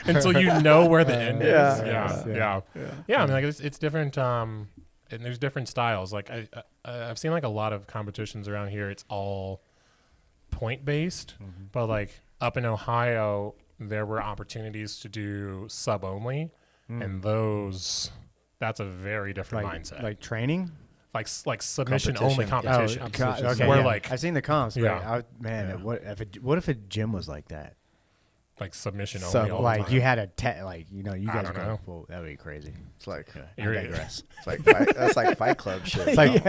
Until you know where the end is. Yeah. I mean, like it's different. And there's different styles. Like I've seen like a lot of competitions around here. It's all point based, but like up in Ohio, there were opportunities to do sub only, and that's a very different mindset. Like training? Like submission only competition. Okay. Where like I've seen the comps, but what if a gym was like that? Like submission only. So like you had a you guys go full. That would be crazy. It's like I digress. It's like that's like Fight Club shit. It's like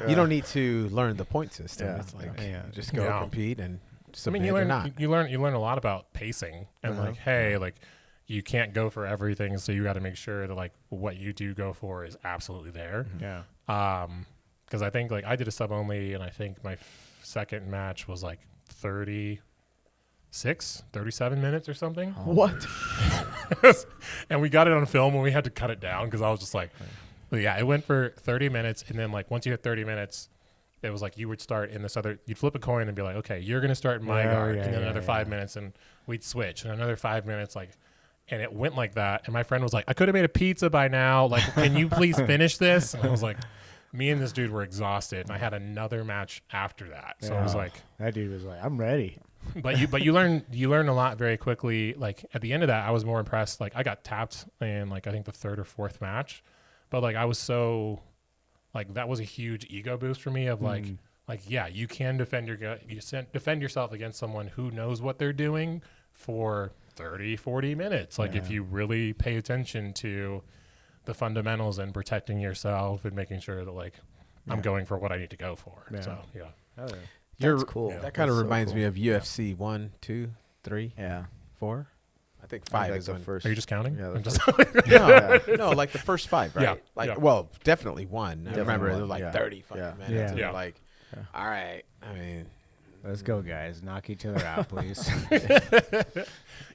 you don't need to learn the point system. Yeah. It's like just go compete and submit. I mean, you learn a lot about pacing and like, hey, like you can't go for everything, so you got to make sure that like what you do go for is absolutely there. Yeah. Because I think like I did a sub only, and I think my second match was like 37 minutes or something. What? And we got it on film, and we had to cut it down because I was just like, it went for 30 minutes, and then like once you hit 30 minutes, it was like you would start in this other. You'd flip a coin and be like, okay, you're gonna start in my guard, and then another 5 minutes, and we'd switch, and another 5 minutes, like. And it went like that. And my friend was like, I could have made a pizza by now. Like, can you please finish this? And I was like, me and this dude were exhausted. And I had another match after that. So I was like, that dude was like, I'm ready. But you learn a lot very quickly. Like at the end of that, I was more impressed. Like I got tapped in like, I think the 3rd or 4th match, but like I was so like that was a huge ego boost for me of like yeah, you can defend defend yourself against someone who knows what they're doing for 30, 40 minutes. Like if you really pay attention to the fundamentals and protecting yourself and making sure that like I'm going for what I need to go for. Yeah. So yeah. Oh, yeah. That's cool. Yeah, that kind of That's so reminds cool. me of UFC 1, 2, 3, Yeah. 4. I think 5 Like is the when. first. Are you just counting? Yeah, I'm the just No, like the first 5, right? Yeah, Like, yeah. well, definitely 1. I Definitely remember it one, was like yeah. 30 fucking Yeah. minutes. Yeah. And Yeah. you're like, all right. I mean, Let's go, guys. Knock each other out, please.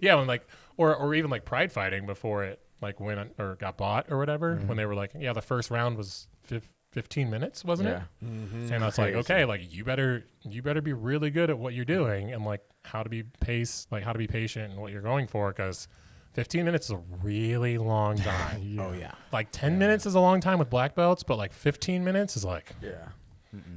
yeah, when like or even like pride fighting before it like went or got bought or whatever, when they were like, yeah, the first round was 15 minutes, wasn't it? mhm. And that's like, Crazy. okay, like you better be really good at what you're doing and like how to be patient and what you're going for, because 15 minutes is a really long time. Oh, yeah. Like 10 minutes is a long time with black belts, but like 15 minutes is like, Yeah.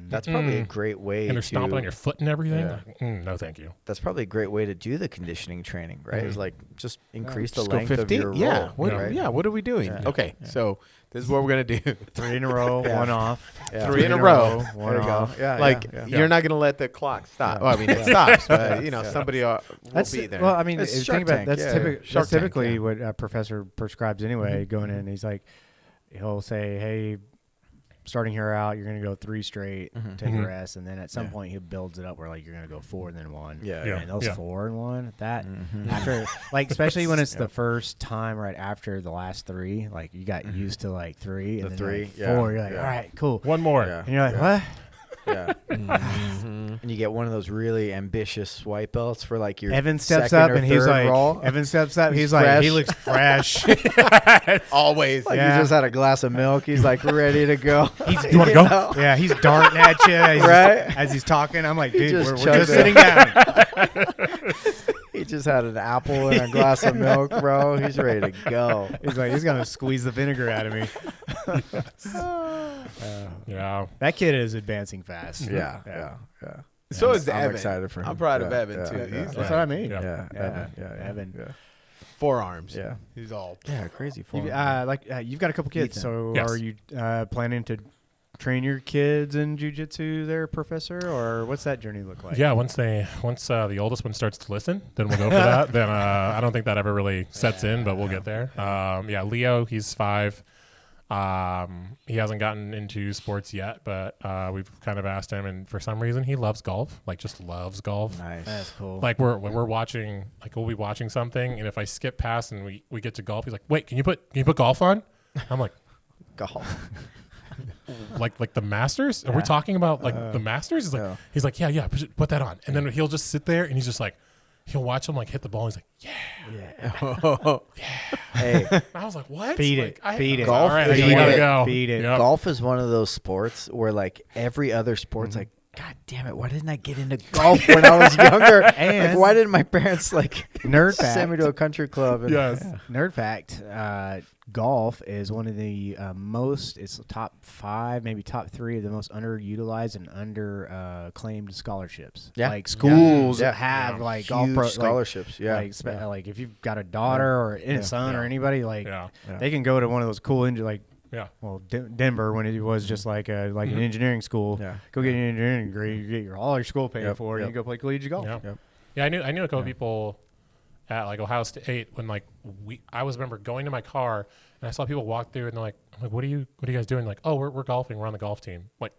That's probably a Mm. great way and they're to stomping on your foot and everything. Yeah. Like, no, thank you. That's probably a great way to do the conditioning training, right? It's like just increase the Just go length of 15. your roll. Yeah. What, right? yeah. What are we doing? Yeah. Okay. So this is what we're going to do. 3 in a row, Yeah. 1 off. Yeah. 3 in a row. 1 There you go. off. Yeah. Like, yeah. you're not going to let the clock stop. Yeah. Well, I mean, it stops, but, you know, somebody will be there. Well, I mean, It's if you Shark think about Tank, that's, yeah. typic- Shark that's Tank, typically yeah. what a professor prescribes anyway. Going in, he's like, he'll say, "Hey, starting here out, you're going to go 3 straight, take a rest, and then at some point he builds it up where like you're going to go 4 and then 1. Yeah. Yeah. And those Yeah. 4 and 1, that after like especially when it's the first time right after the last 3, like you got used to like 3 and The then 3, like yeah, 4. You're like, yeah. all right, cool. One more. Yeah. And you're like, what? Yeah. And you get one of those really ambitious white belts for like your Evan steps second up or and he's third like, roll. Evan steps up, He's he's like, fresh. he looks fresh. Always. Like Yeah. he just had a glass of milk. He's like ready to go. You want to go? know? Yeah, he's darting at you Right? as he's talking. I'm like, dude, just we're chugged just it. sitting down. He just had an apple and a glass of milk, bro. He's ready to go. He's like, he's gonna squeeze the vinegar out of me. Yeah. That kid is advancing fast. Yeah. So is I'm Evan. excited for him. I'm proud of Yeah, Evan, yeah, too. yeah, He's That's like what I mean. Yeah. Yeah, Yeah. Evan. Evan. Yeah. forearms. Yeah. He's all. Yeah, crazy You've, form. you've got a couple kids, Ethan. so Yes. are you planning to train your kids in jiu-jitsu there, Professor, or what's that journey look like? Yeah, once the oldest one starts to listen, then we'll go for that. Then I don't think that ever really sets in, but we'll get there. Yeah, Leo, he's 5. He hasn't gotten into sports yet, but we've kind of asked him, and for some reason he loves golf, like just loves golf. Nice. That's cool. Like when we're watching, like we'll be watching something, and if I skip past and we get to golf, he's like, "Wait, can you put golf on?" I'm like, Golf. like the Masters? Are we talking about like the Masters? He's like, yeah, put that on. And then he'll just sit there and he's just like, he'll watch him like hit the ball. And he's like, yeah. Hey, And I was like, what? Feed Like, it. Feed it. All right, Feed we gotta it. go. Feed it. Yep. golf is one of those sports where like every other sport's like, God damn it, why didn't I get into golf when I was younger? And- like, why didn't my parents like Nerd send me fact. to a country club? And, Yes. Nerd fact: golf is one of the most. It's the top 5, maybe top 3 of the most underutilized and claimed scholarships. Yeah. Like schools Yeah. have Yeah. like Huge golf pro scholarships. Yeah. Like, like if you've got a daughter or a son or anybody, like Yeah. they can go to one of those cool Yeah. Denver when it was just like an engineering school. Yeah. Go get an engineering degree. You get all your school paid Yep, for, and yep. you go play collegiate golf. Yeah. Yep. Yeah, I knew a couple people at like Ohio State when like I remember going to my car and I saw people walk through and they're like, I'm like, what are you guys doing? Like, oh, we're golfing. We're on the golf team. Like,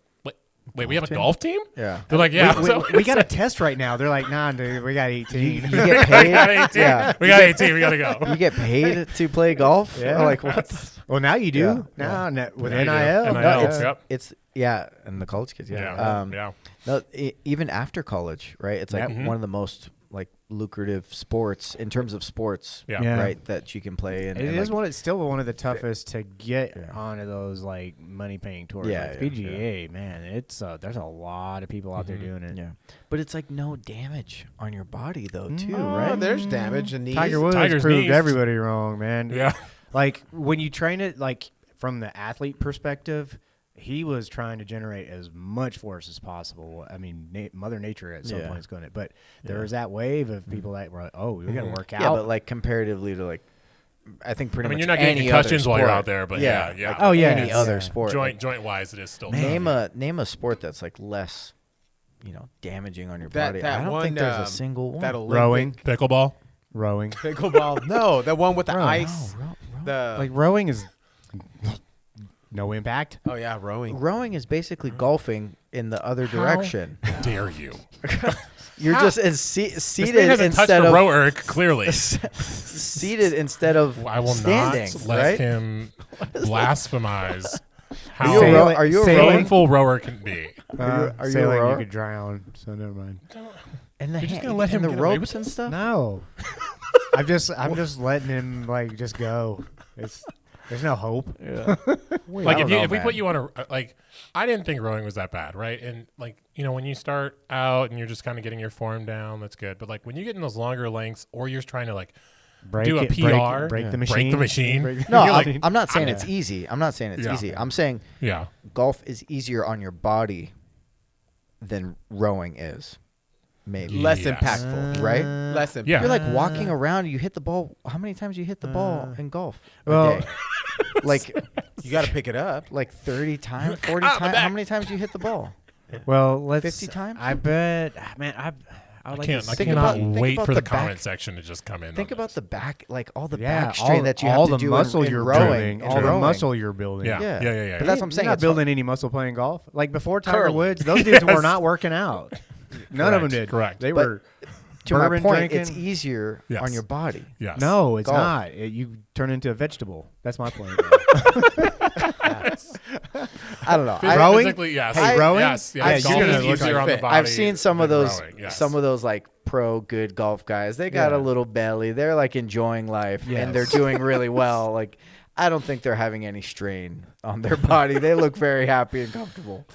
wait, we have a team? golf team? Yeah. They're like, yeah. We got a test right now. They're like, nah, dude, we got 18. You get paid. We got 18. Yeah. We got 18. We got to go. You get paid to play golf? Yeah. Or like what? Well, now you do. Yeah. Now with Now you do. NIL. NIL. No, it's Yep. it's and the college kids. Yeah. Yeah. No, even after college, right? It's like Yep. one of the most like lucrative sports in terms of sports, Yeah. Yeah. right? That you can play. And, It and is like, it's still one of the toughest to get Yeah. onto those like money paying tours. Yeah, Like yeah, PGA, man, it's there's a lot of people out there doing it. Yeah, but it's like no damage on your body though, too, Oh, right? there's damage in knees. Tiger Woods Tiger's proved knees. everybody wrong, man. Yeah. Like when you train it, like from the athlete perspective, he was trying to generate as much force as possible. I mean, Mother Nature at some Yeah. point is going to, but there was that wave of people that were like, oh, we got to work out. Yeah, but like comparatively to like I think pretty I mean, much you're not getting any concussions other while you're sport. out there, but yeah. yeah. Like Oh, yeah, any yeah. other sport. Joint wise, it is still Name a sport that's like less, damaging on your body. I don't think there's a single one. That Olympic Rowing. pickleball. Rowing. Pickleball. No, the one with the Rowing. ice. No, The Like rowing is no impact. oh yeah, rowing. rowing is basically golfing in the other direction. Dare you? You're How? just This seated man hasn't touched instead a of rower, clearly. seated instead of I will standing. not let right? him blasphemize Are how you a rower? Are you a Sailing? rower? painful rower can be. Are you a sailing, rower? you could drown, so never mind. And the You're just hand- gonna let him and the get away ropes with and stuff. No, I'm just letting him like just go. There's no hope. Yeah. Like I don't know, if we man. put you on a like, I didn't think rowing was that bad, right? And like when you start out and you're just kind of getting your form down, that's good. But like when you get in those longer lengths, or you're trying to like Break do a it, PR, break the break the machine. machine. No, You're like, I'm not saying it's easy. I'm not saying it's Yeah. easy. I'm saying yeah, golf is easier on your body than rowing is. Maybe. Less Yes. impactful. Right? Less impactful. Yeah. You're like walking around. You hit the ball. How many times you hit the ball in golf? A well- day? like You got to pick it up. 30 times, 40 Ah, my times. back. How many times do you hit the ball? Well, let's 50 times? I bet, man. I would like I to think cannot about- think wait about for the the comment back- section to just come in. Think on about this. the back, like all the Yeah, back strain that you all have to the do muscle in you're rowing. building, in all the rowing. muscle you're building. Yeah. Yeah. Yeah. But that's what I'm saying. You're not It's hard- building any muscle playing golf. Like before Tiger Curling. Woods, those dudes were not working out. None of them Correct, did. correct. They But were To my bourbon point, drinking. it's easier Yes. on your body. Yes. No, it's Golf. not. You turn into a vegetable. That's my point. I don't know. Rowing? Physically, yes. Hey, rowing? Yes. Yeah, Yes. you're Golf gonna is look easier like on the fit. body. I've seen some of than those, rowing, yes. like pro good golf guys. They got a Yeah. little belly. They're like enjoying life, and they're Yes. doing really well. Like I don't think they're having any strain on their body. They look very happy and comfortable.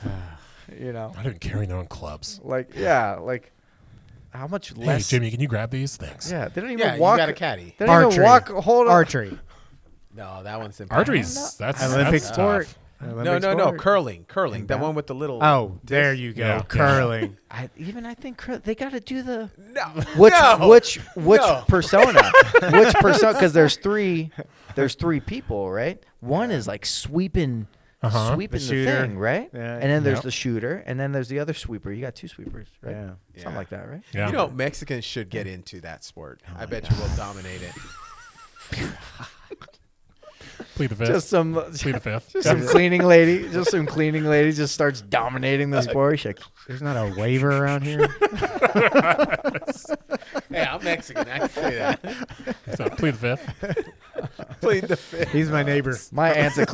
Not even carrying their own clubs. like how much Hey, less? Jimmy, can you grab these? Thanks. Yeah, they don't even Yeah, walk. you got a caddy. They don't even Archery. walk. Hold on. Archery. No, that one's impactful. Archery's that's Olympic that's sport. tough. No. Curling. And The that- one with the little. Oh, there you go. Yeah. Curling. I think they got to do the No. which no. which No. persona, which persona? Because there's three people, right? One is like sweeping The the shooter. thing, right? Yeah. And then there's Yep. the shooter, and then there's the other sweeper. You got two sweepers, right? Yeah. Something like that, right? Yeah. You know, Mexicans should get into that sport. I bet you will dominate it. Plead the fifth. Just some Plead the fifth. just some cleaning lady, just starts dominating the sport. She's like, There's not a waiver around here. Hey, I'm Mexican. I can say that. So, plead the fifth. Plead the fifth. He's my neighbor. my aunt's a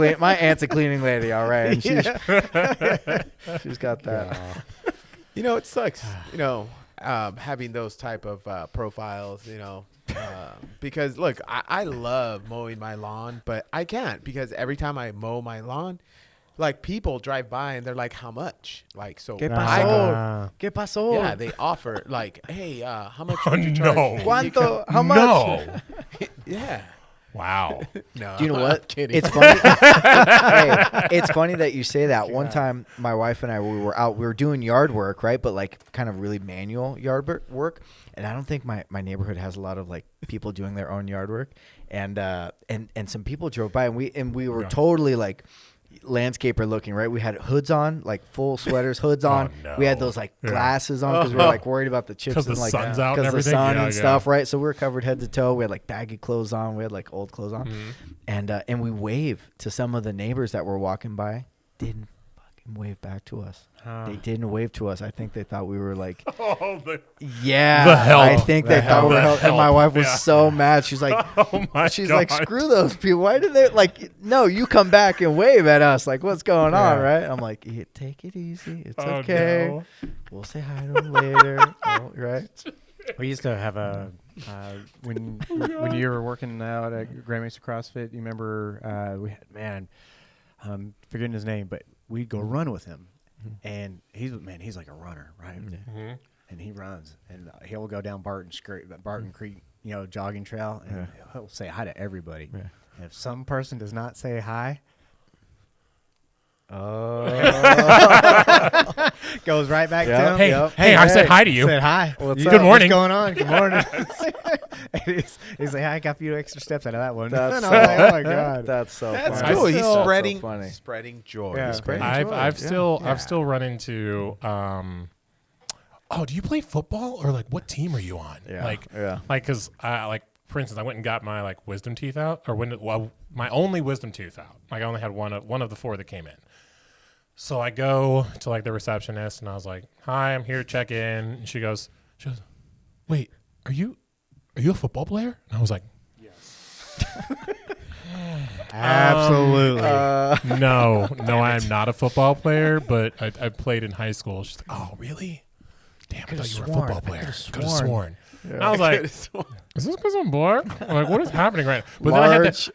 cleaning lady, all right. And she's got that. You know, it sucks. Having those type of profiles. Because look, I love mowing my lawn, but I can't because every time I mow my lawn, like people drive by and they're like, "How much?" Like, so ¿Qué I go. pasó? ¿Qué pasó? Yeah, they offer like, "Hey, how much Oh, would you charge?" no. ¿Cuánto? How much? No. Yeah. Wow. No. Do you know what? I'm kidding. It's funny. Hey, it's funny that you say that. One Yeah. time, my wife and I, we were doing yard work, right? But like kind of really manual yard work. And I don't think my neighborhood has a lot of like people doing their own yard work. And some people drove by, and we were Yeah. totally like landscaper looking, right? We had hoods on, like full sweaters, hoods on. no. We had those like Yeah. glasses on because we were like worried about the chips 'Cause the and like sun's out and because the everything? sun Yeah, and yeah. stuff, right? So we were covered head to toe. We had like baggy clothes on. We had like old clothes on, and we waved to some of the neighbors that were walking by. Didn't fucking wave back to us. They didn't wave to us. I think they thought we were like, Oh, yeah. The help. I think they The thought we were help. help. And my wife was Yeah. so mad. She's like, oh my she's God. like, screw those people. Why did they like? No, you come back and wave at us. Like, what's going on, right? I'm like, take it easy. It's Oh, okay. no. We'll say hi to them later. Oh, right? We used to have a when you were working out at Grand Mesa CrossFit. You remember we had forgetting his name, but we'd go run with him, and he's like a runner, right? Mhm. And he runs, and he'll go down Barton Creek, jogging trail, and he'll say hi to everybody. Yeah. And if some person does not say hi, Oh. Goes right back Yep. to him. Hey, Yep. hey, I said hi to you. Said hi. What's Good up? morning. What's going on? Good morning. He's like, I got a few extra steps out of that one. That's And I was like, oh my god. That's so That's funny. cool. He's That's so spreading funny. joy. Yeah. He's spreading I've joy. I've still run into oh, do you play football or like what team are you on? Yeah. Like Yeah. cuz for instance, I went and got my like wisdom teeth out or my only wisdom tooth out. Like I only had one of the 4 that came in. So I go to like the receptionist and I was like, "Hi, I'm here to check in." And she goes, "Wait, are you a football player?" And I was like, Absolutely. No, I am not a football player, but I played in high school. She's like, "Oh, really? Damn, I thought you were a football player. Could have sworn." And I was like, "Is this because I'm black? Like, what is happening right now?" But then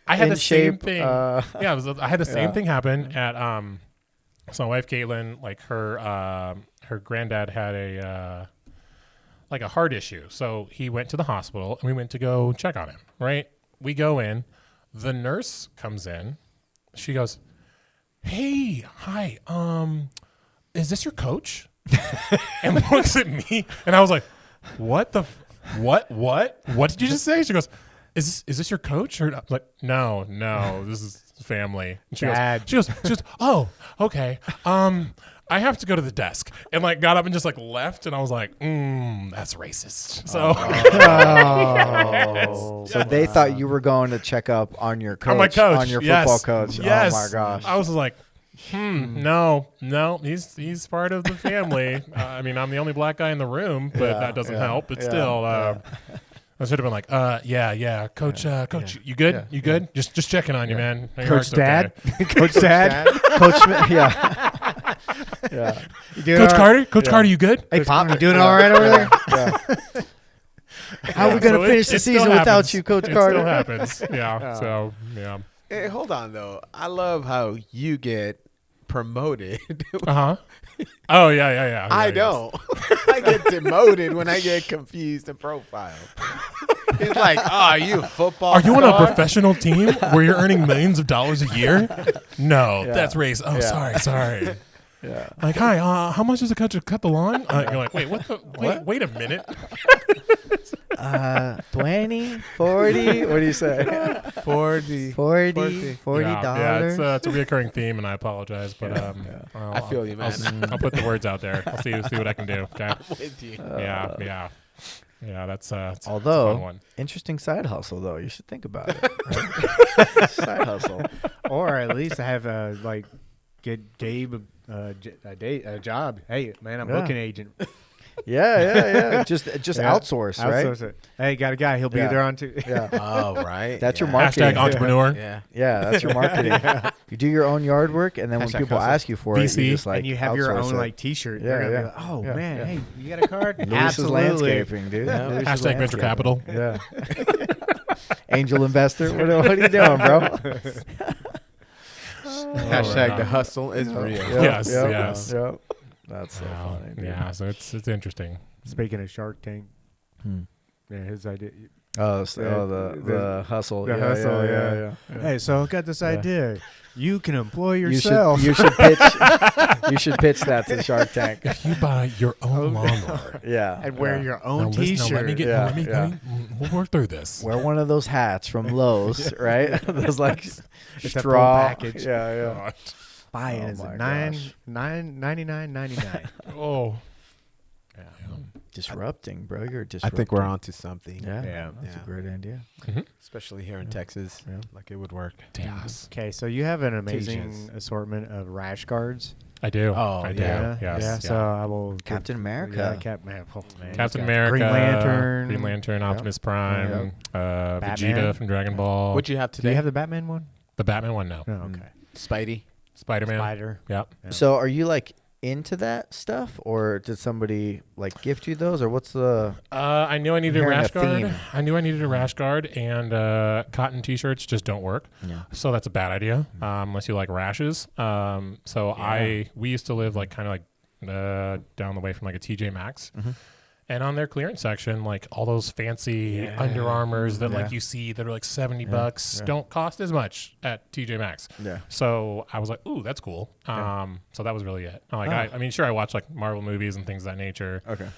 I had the same thing. I had the same thing happen at so my wife Caitlin, like her granddad had a heart issue, so he went to the hospital and we went to go check on him. Right, we go in, the nurse comes in, she goes, "Hey, hi, is this your coach?" And looks at me, and I was like, "What the? What did you just say?" She goes, "Is this your coach?" Or I'm like, no, this is family. And she goes, "Oh, okay. I have to go to the desk," and like got up and just like left, and I was like, that's racist. So, So they thought you were going to check up on your coach, on my coach, on your yes. football coach. Yes. Oh my gosh. I was like, no, he's part of the family. I mean, I'm the only black guy in the room, but that doesn't help. But still, I should have been like, yeah, coach, you good? Yeah. You good? Just checking on you, man. Your Coach heart's Dad? okay. Coach Dad? Coach Smith, yeah. Yeah. You doing Coach all right? Carter? Coach Carter, you good? Hey, Pop, you doing all right over there? Yeah. How are we going to So finish the it still season without happens. you, Coach It Carter? still happens. Yeah. So, yeah. Hey, hold on though. I love how you get promoted. Uh-huh. Oh, yeah. I yes. don't. I get demoted when I get confused and profiled. He's like, "Oh, are you a football Are you on a star?" professional team where you're earning millions of dollars a year? No, Yeah. that's race. Oh, Yeah. sorry. Yeah. Like, hi, how much does it cut to cut the lawn? You're like, wait, what the? Wait a minute. 20, 40, what do you say? 40. 40 Yeah, dollars. it's a reoccurring theme, and I apologize, but I feel you, man. I'll put the words out there. I'll see what I can do. Okay. I'm with you. Yeah. That's it's a Although, fun one. interesting side hustle, though. You should think about it. Right? Side hustle. Or at least have get Gabe a job. Hey, man, I'm Yeah. booking agent. Yeah. Just Yeah. outsource, right? Outsource it. Hey, got a guy. He'll be Yeah. there on too. Yeah. Oh, right. That's your Yeah. marketing. Hashtag entrepreneur. Yeah. Yeah, that's your marketing. You do your own yard work, and then when Hashtag people hustle. ask you for it, VC. you just like And you have your outsource own it. like T-shirt. Yeah, They're gonna yeah. be like, oh Yeah, man, yeah. hey, you got a card? Lewis's Absolutely. landscaping, dude. Yeah. Lewis's Hashtag venture landscaping. capital. Yeah. Angel investor. What are you doing, bro? Hashtag the hustle is real. Yes, yes. Yep. That's so Wow. funny. Dude. Yeah, so it's interesting. Speaking of Shark Tank, Hmm. yeah, his idea. Oh, The the hustle. the yeah, hustle, yeah. Hey, so I got this Yeah. idea. You can employ You yourself. should pitch. You should pitch that to Shark Tank. If you buy your own lawnmower, Yeah. and wear yeah. your now own listen, T-shirt. now let me get. Yeah, Let me, yeah. we'll work through this. Wear one of those hats from Lowe's, right? Those like It's a full straw package. Yeah. Buy it Oh as my a gosh. $99.99. Oh, Disrupting, bro. You're I disrupting. think we're onto something. Yeah. Yeah. That's Yeah. a great idea. Especially here in Texas. Yeah. Like it would work. yes, Okay, so you have an amazing T-shirts. assortment of rash guards. I do. Oh, I do. yeah. Yes. Yeah. So I will. Captain Yeah, America. man, Captain he's got America, Green Lantern. Optimus Prime, Vegeta Batman. from Dragon Ball. What'd you have Do today? you have the Batman one? The Batman one? No. No. Okay. Spidey? Spider-Man. Spider. Yep. Yeah. So are you like into that stuff, or did somebody like gift you those, or what's the? I knew I needed a Hearing a rash guard. theme. I knew I needed a rash guard, and cotton T-shirts just don't work. Yeah. So that's a bad idea unless you like rashes. So we used to live like kind of like down the way from like a TJ Maxx, And on their clearance section, like all those fancy Under Armours that like you see that are like $70 don't cost as much at TJ Maxx. Yeah. So I was like, ooh, that's cool. So that was really it. Like I mean, sure, I watch like Marvel movies and things of that nature. Okay.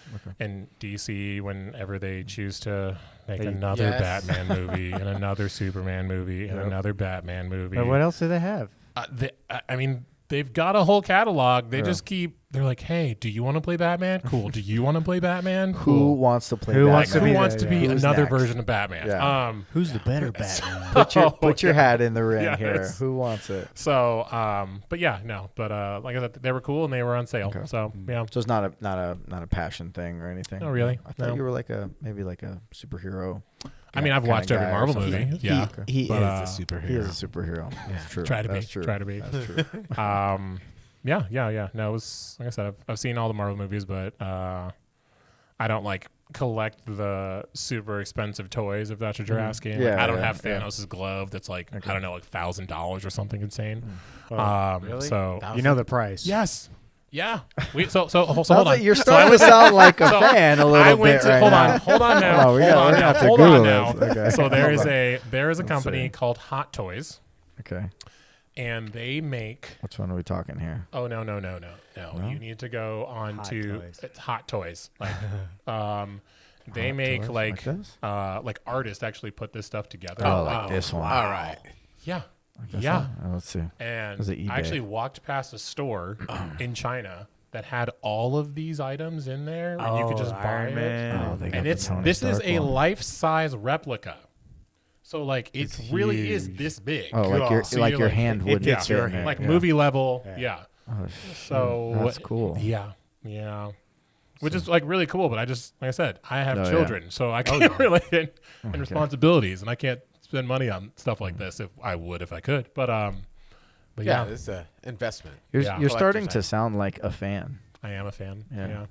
And DC, whenever they choose to make another Batman movie and another Superman movie and another Batman movie. But what else do they have? I mean, they've got a whole catalog. They just they're like, hey, do you want to play Batman? Cool. Do you want to play Batman? Cool. Who wants to play Batman? Who wants to be Who's another next? version of Batman? Yeah. Who's the better Batman? Put your hat in the ring Yes. here. Who wants it? So, but yeah, no. But like I said, they were cool and they were on sale. Okay. So, yeah. So it's not a passion thing or anything. Not really. I thought No. you were like maybe like a superhero. I mean, I've kinda watched every guy or Marvel something. movie. Yeah. He But, is a superhero. He is a superhero. That's true. Try to be. That's true. Try to be. That's true. Yeah. No, it was like I said, I've seen all the Marvel movies, but I don't like collect the super expensive toys. If that's what you're asking, Yeah, like, I don't yeah, have yeah. Thanos' glove that's like Okay. I don't know, like $1,000 or something insane. Really? So You know the price. yes, yeah. So hold Sounds on. like you're starting to sound like a fan a little I bit went to right hold now. on, hold on now, Oh, we hold got- on we're gonna now, have to hold on Google now. this. Okay. So there is a Let's company see. called Hot Toys, Okay. and they make. Which one are we talking here? Oh no! You need to go on Hot to Toys. it's Hot Toys. Like, they Hot make Toys like this? like artists actually put this stuff together. Oh, like this one. All right. Yeah, Like this yeah. one? Oh, let's see. And Was it eBay? I actually walked past a store in China that had all of these items in there, and you could just buy Iron it. Man. Oh, they got And the it's Tony this is Stark a one. life-size replica. So like it It's really is huge. this big. Oh, like your So like you're your like- hand wouldn't yeah, fit in there. like Yeah. movie level. Yeah. Yeah. Oh, So that's cool. Yeah. Which is like really cool, but I just like I said, I have Oh, yeah. children, so I can't relate and Okay. responsibilities, and I can't spend money on stuff like this if I could. But Yeah, yeah, this is an investment. You're, Yeah. you're starting Collector's to sound like a fan. I am a fan. Yeah. Yeah.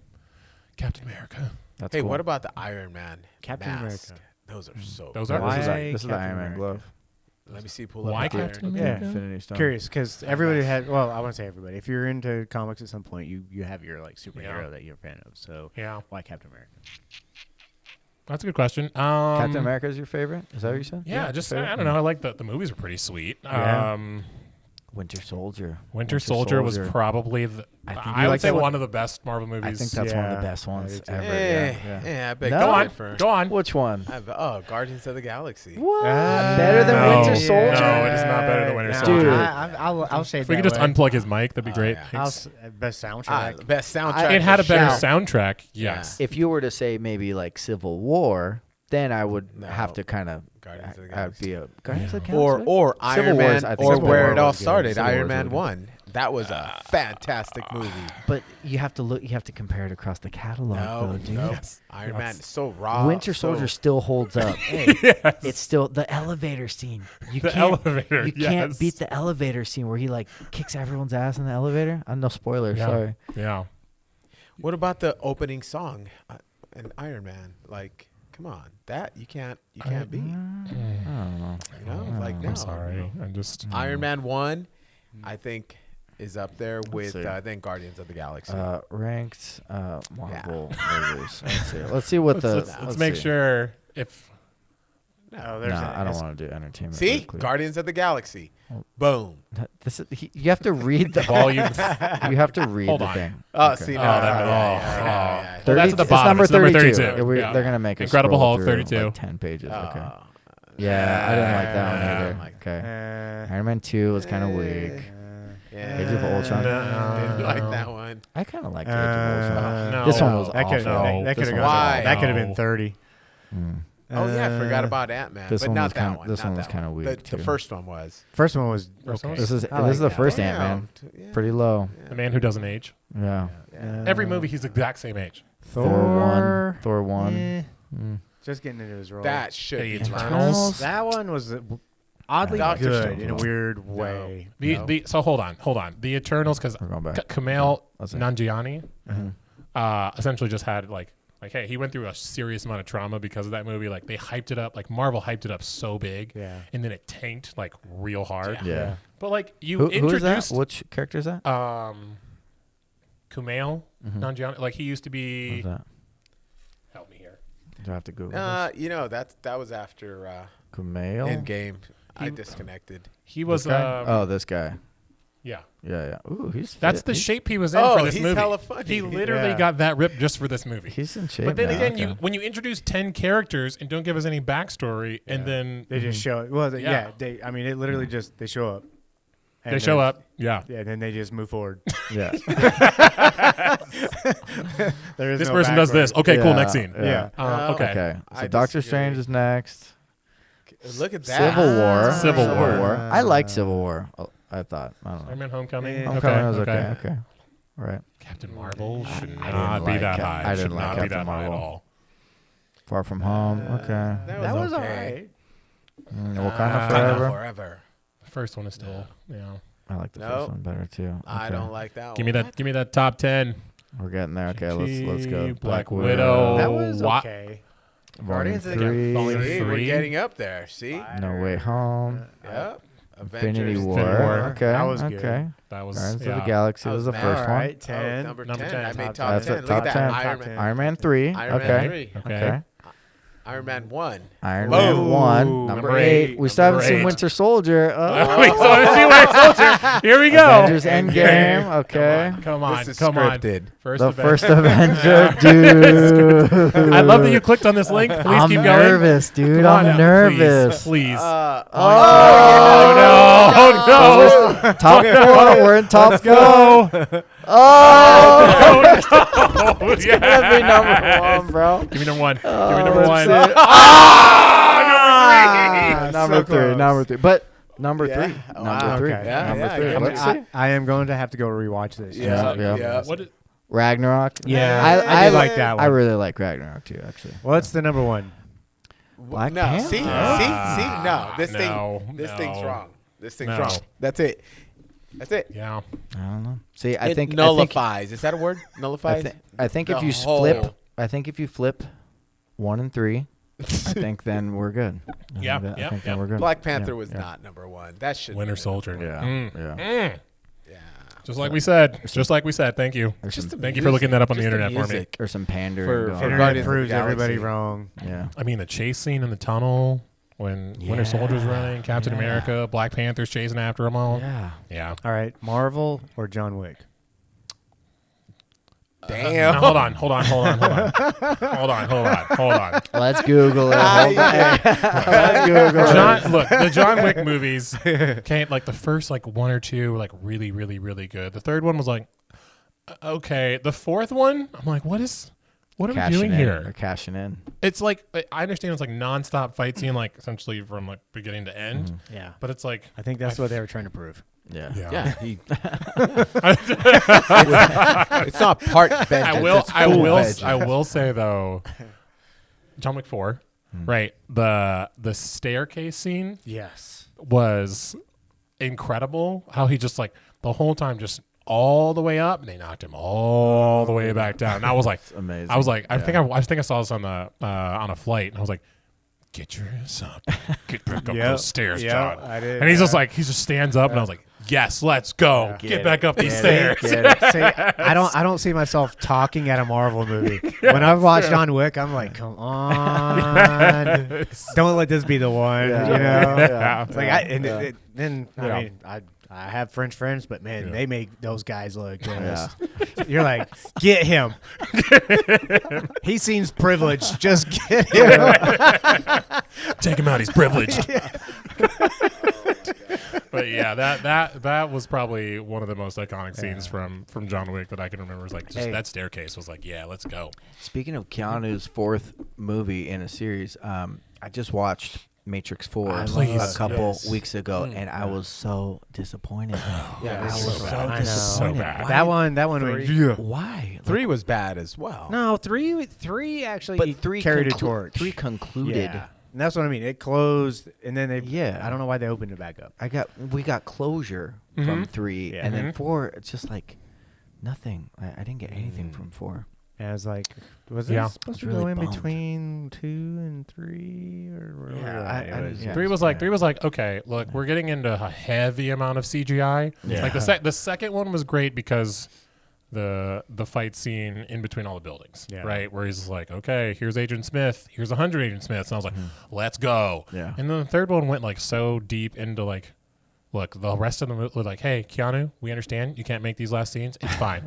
Captain America. That's Hey, cool. what about the Iron Man Captain mask? America. Those are so. Those cool. are- This is, Why this is the Captain Iron Man America? glove. Let me see. Pull up. Why the Captain Iron- America? Infinity Stone. Curious, because everybody had. Well, I want to say everybody. If you're into comics at some point, you have your like superhero Yeah. that you're a fan of. So Yeah, why Captain America? that's a good question. Captain America is your favorite? Is that what you said? Yeah, just favorite? I don't know. I like the movies were pretty sweet. Yeah. Winter Soldier. Winter Soldier was probably the. I think I you would like say that one? one of the best Marvel movies. I think that's one of Yeah, the best I ones do too. ever. Eh, Yeah. yeah, I bet. No? Go on, For, go on. Which one? Guardians of the Galaxy. What? Better than No, Winter Soldier? no, it is not better than Winter No, Soldier. I'll say If we could just unplug his mic, that'd be great. yeah. best soundtrack. The best soundtrack. It had a for better sure. soundtrack. Yes. If you were to say maybe like Civil War, then I would No. have to kind of. Guardians of the I'd Galaxy. be a Guardians of the Or Galaxy? Civil Iron War Man, is- I think or Civil where War it all was good. started. Civil War Iron was Man really good. 1. That was a fantastic movie. But you have to look. You have to compare it across the catalog, No, though, dude. no. Yes. Iron Yes. Man is so raw. Winter so- Soldier still holds up. Yes. It's still the elevator scene. You The can't, elevator, You can't yes. beat the elevator scene where he like kicks everyone's ass in the elevator. I'm no spoiler. Yeah. Sorry. Yeah. What about the opening song in Iron Man? Like, come on, that you can't beat. I don't know. You know, like no. I'm sorry. I'm just. Iron Man 1, I think, is up there with see. I think Guardians of the Galaxy. Ranked Marvel movies. Let's see what the. Let's make see. sure if. Oh, No, I don't want to do entertainment. See, really quick. Guardians of the Galaxy. Oh. Boom. This is, you have to read the Volume. You have to read Hold the on. thing. Oh, Okay. see, no, Oh, that- yeah. Well, that's at the It's bottom. number It's number 32. 32. We- Yeah. They're gonna make us Incredible scroll Hulk, through, 32. like 10 pages. Okay. Oh. Yeah, I didn't like that one Yeah, either. like- Okay. Iron Man 2 was kind of weak. Yeah. Age of Ultron. Didn't like that one. I kind of liked Age of Ultron. No. This one was that could awful. that could This have one was Why? that could have No. been 30. Mm. Oh yeah, I forgot about Ant-Man, This but one not was that kinda- one. this not one was that kinda weak, The too. first one was. First one was First one okay. was- This is I like this is the that. first Yeah. Ant-Man. Yeah. Pretty low. The man who doesn't age. Yeah. Every movie, he's the exact same age. Thor 1. eh, Mm. just getting into his role. That should The be Eternals. That one was oddly Doctor good Strange. in a weird way. So hold on. The Eternals, because We're going back. Kumail Let's see. Nanjiani Mhm. essentially just had like hey, he went through a serious amount of trauma because of that movie. Like they hyped it up, like Marvel hyped it up so big, Yeah. and then it tanked like real hard. Yeah. But like you Who is that? introduced Which character is that? Kumail Mhm. Nanjiani, like he used to Who's be that? Do I have to Google this? You know that was after Kumail? Endgame. I disconnected. He was. This guy? This guy. Yeah. Yeah. Ooh, he's fit. That's the shape he was in Oh, for this he's movie. hella funny. He literally Yeah. got that ripped just for this movie. He's in shape. But then now. again, Okay. when you introduce 10 characters and don't give us any backstory, and then They just show it. Well, Yeah. I mean, it literally just they show up. And they show then- up. Yeah. Yeah, and then they just move forward. Yeah. There is This no person does this. background. Okay, cool. Yeah, Next scene. Yeah. Okay. Okay. I So Doctor disagree. Strange is next. Look at that. Civil War. Civil War. I like Civil War. I thought. I don't know. Spider-Man Homecoming. Yeah. Homecoming was okay. Okay. All right. Captain Marvel should I not didn't be like that Cap- high. I Should didn't like not be Captain that high at Marvel. all. Far From Home. Okay. That was all okay. Wakanda Wakanda Forever. Forever. The first one is still, I like the Nope. first one better too. I Okay. don't like that Give one. me that top 10. We're getting there. Okay, let's go. Black Widow. That was Wa- okay. Volume Guardians of the 3. Volume See, we're 3. getting up there. See? No Way Home. Yep. Infinity Avengers. War. War. Okay. That was good. okay. That was Guardians yeah. of the Galaxy I was was the mad. first All one. right, 10. Number Number 10. 10. I made Top top That's 10. it. Look at Top that. 10. Iron Top Man. 10. Iron Man 3. Iron okay. Man 3. Okay. Okay. Iron Man 1. Iron Whoa. Man 1. Number Number 8. eight. We still haven't Number seen eight. Winter Soldier. Wait, so see Winter Soldier. Here we go. Avengers Endgame. Okay. Come on. This is Come on. scripted. First The Avenger. first Avenger, dude. I love that you clicked on this link. Please I'm keep going. nervous, dude. Come on I'm now. nervous. Please. Oh, no. Top 4. We're in top Let's 4. go. Oh, no. it's gonna be number 1, bro. Give me number 1. Give me Oh, number 1. that's it. Ah, Number so 3. close. Number 3. But number Yeah. 3. Wow. Number 3. Okay. Yeah, Number yeah, 3. yeah. Let's I see. I am going to have to go rewatch this. Yeah. Yeah. What is, Ragnarok. Yeah, I did like that one. I really like Ragnarok too, actually. What's the number 1? Black no, Panther? see, no. This thing's no. wrong. This thing's No. wrong. That's it. That's it. yeah. I don't know. See, I It think nullifies. Is that a word? Nullifies. I think if the you whole- flip 1 and 3, I think then we're good. Yeah, I think yeah, then yeah. we're good. Black Panther Yeah, was yeah. not number 1. That should Winter Soldier. Yeah, Mm. yeah. Mm. Yeah. Just like we said. Just like we said. Thank you. There's Just some, the Thank you for looking that up on the Just internet for me. music. there's some pandering For going on. Guardians Internet of the proves everybody Galaxy. wrong. Yeah. I mean, the chase scene in the tunnel when Winter Soldier's running, Captain America, Black Panther's chasing after them all. Yeah. Yeah. All right, Marvel or John Wick? Damn. No, hold on. Hold on. Let's Google it. Hold on. Let's Google it. Look, the John Wick movies can't like the first like 1 or 2 were like really, really, really good. The third one was like okay. The fourth one, I'm like, what are we doing They're here? cashing in. It's like I understand it's like nonstop fight scene, like essentially from like beginning to end. Yeah, But it's like I think that's what they were trying to prove. Yeah. Yeah. It's not part vengeance. I full will vengeance. say though, John Wick 4, right? The staircase scene Yes. was incredible. How he just like the whole time just all the way up, and they knocked him all the way back down. And I was like, It's amazing. I was like, I Yeah. think I saw this on the on a flight, and I was like, get your ass up, get back up Yep. those stairs, Yep, John. I did. And he's just like, he just stands up, and I was like, yes, let's go, Get get it. back up these Get it. stairs. Get it. See, I don't see myself talking at a Marvel movie. When I've watched John Wick, I'm like, come on, don't let this be the one. Yeah. You know, Yeah. it's like then Yeah. I mean, I have French friends, but man, Yeah. they make those guys look good. Yeah. You're like, get him. He seems privileged. Just get him. Take him out, he's privileged. But yeah, that was probably one of the most iconic scenes from John Wick that I can remember. Is like just Hey. that staircase was like, yeah, let's go. Speaking of Keanu's 4th movie in a series, I just watched Matrix 4 Please. a couple Yes. weeks ago, and I was so disappointed. Yeah, I it's was so so bad. I know. disappointed. So bad. Why- That one. Why? 3 was bad as well. No, three actually. But 3 carried a torch. 3 concluded. Yeah. And that's what I mean. It closed, and then they. Yeah. I don't know why they opened it back up. We got closure from 3, Yeah. and then 4. It's just like nothing. I didn't get anything Mm. from 4. And I was like, was it Yeah. supposed to I was go really in bummed. between 2 and 3, or where Yeah, were I- they? I It was- didn't- yeah. Three was like, okay, look, we're getting into a heavy amount of CGI. Yeah. Like the second one was great because the fight scene in between all the buildings, Yeah. right? Where he's just like, okay, here's Agent Smith, here's 100 Agent Smiths, and I was like, let's go. Yeah. And then the third one went like so deep into like, look, the rest of them were like, hey, Keanu, we understand you can't make these last scenes. It's fine.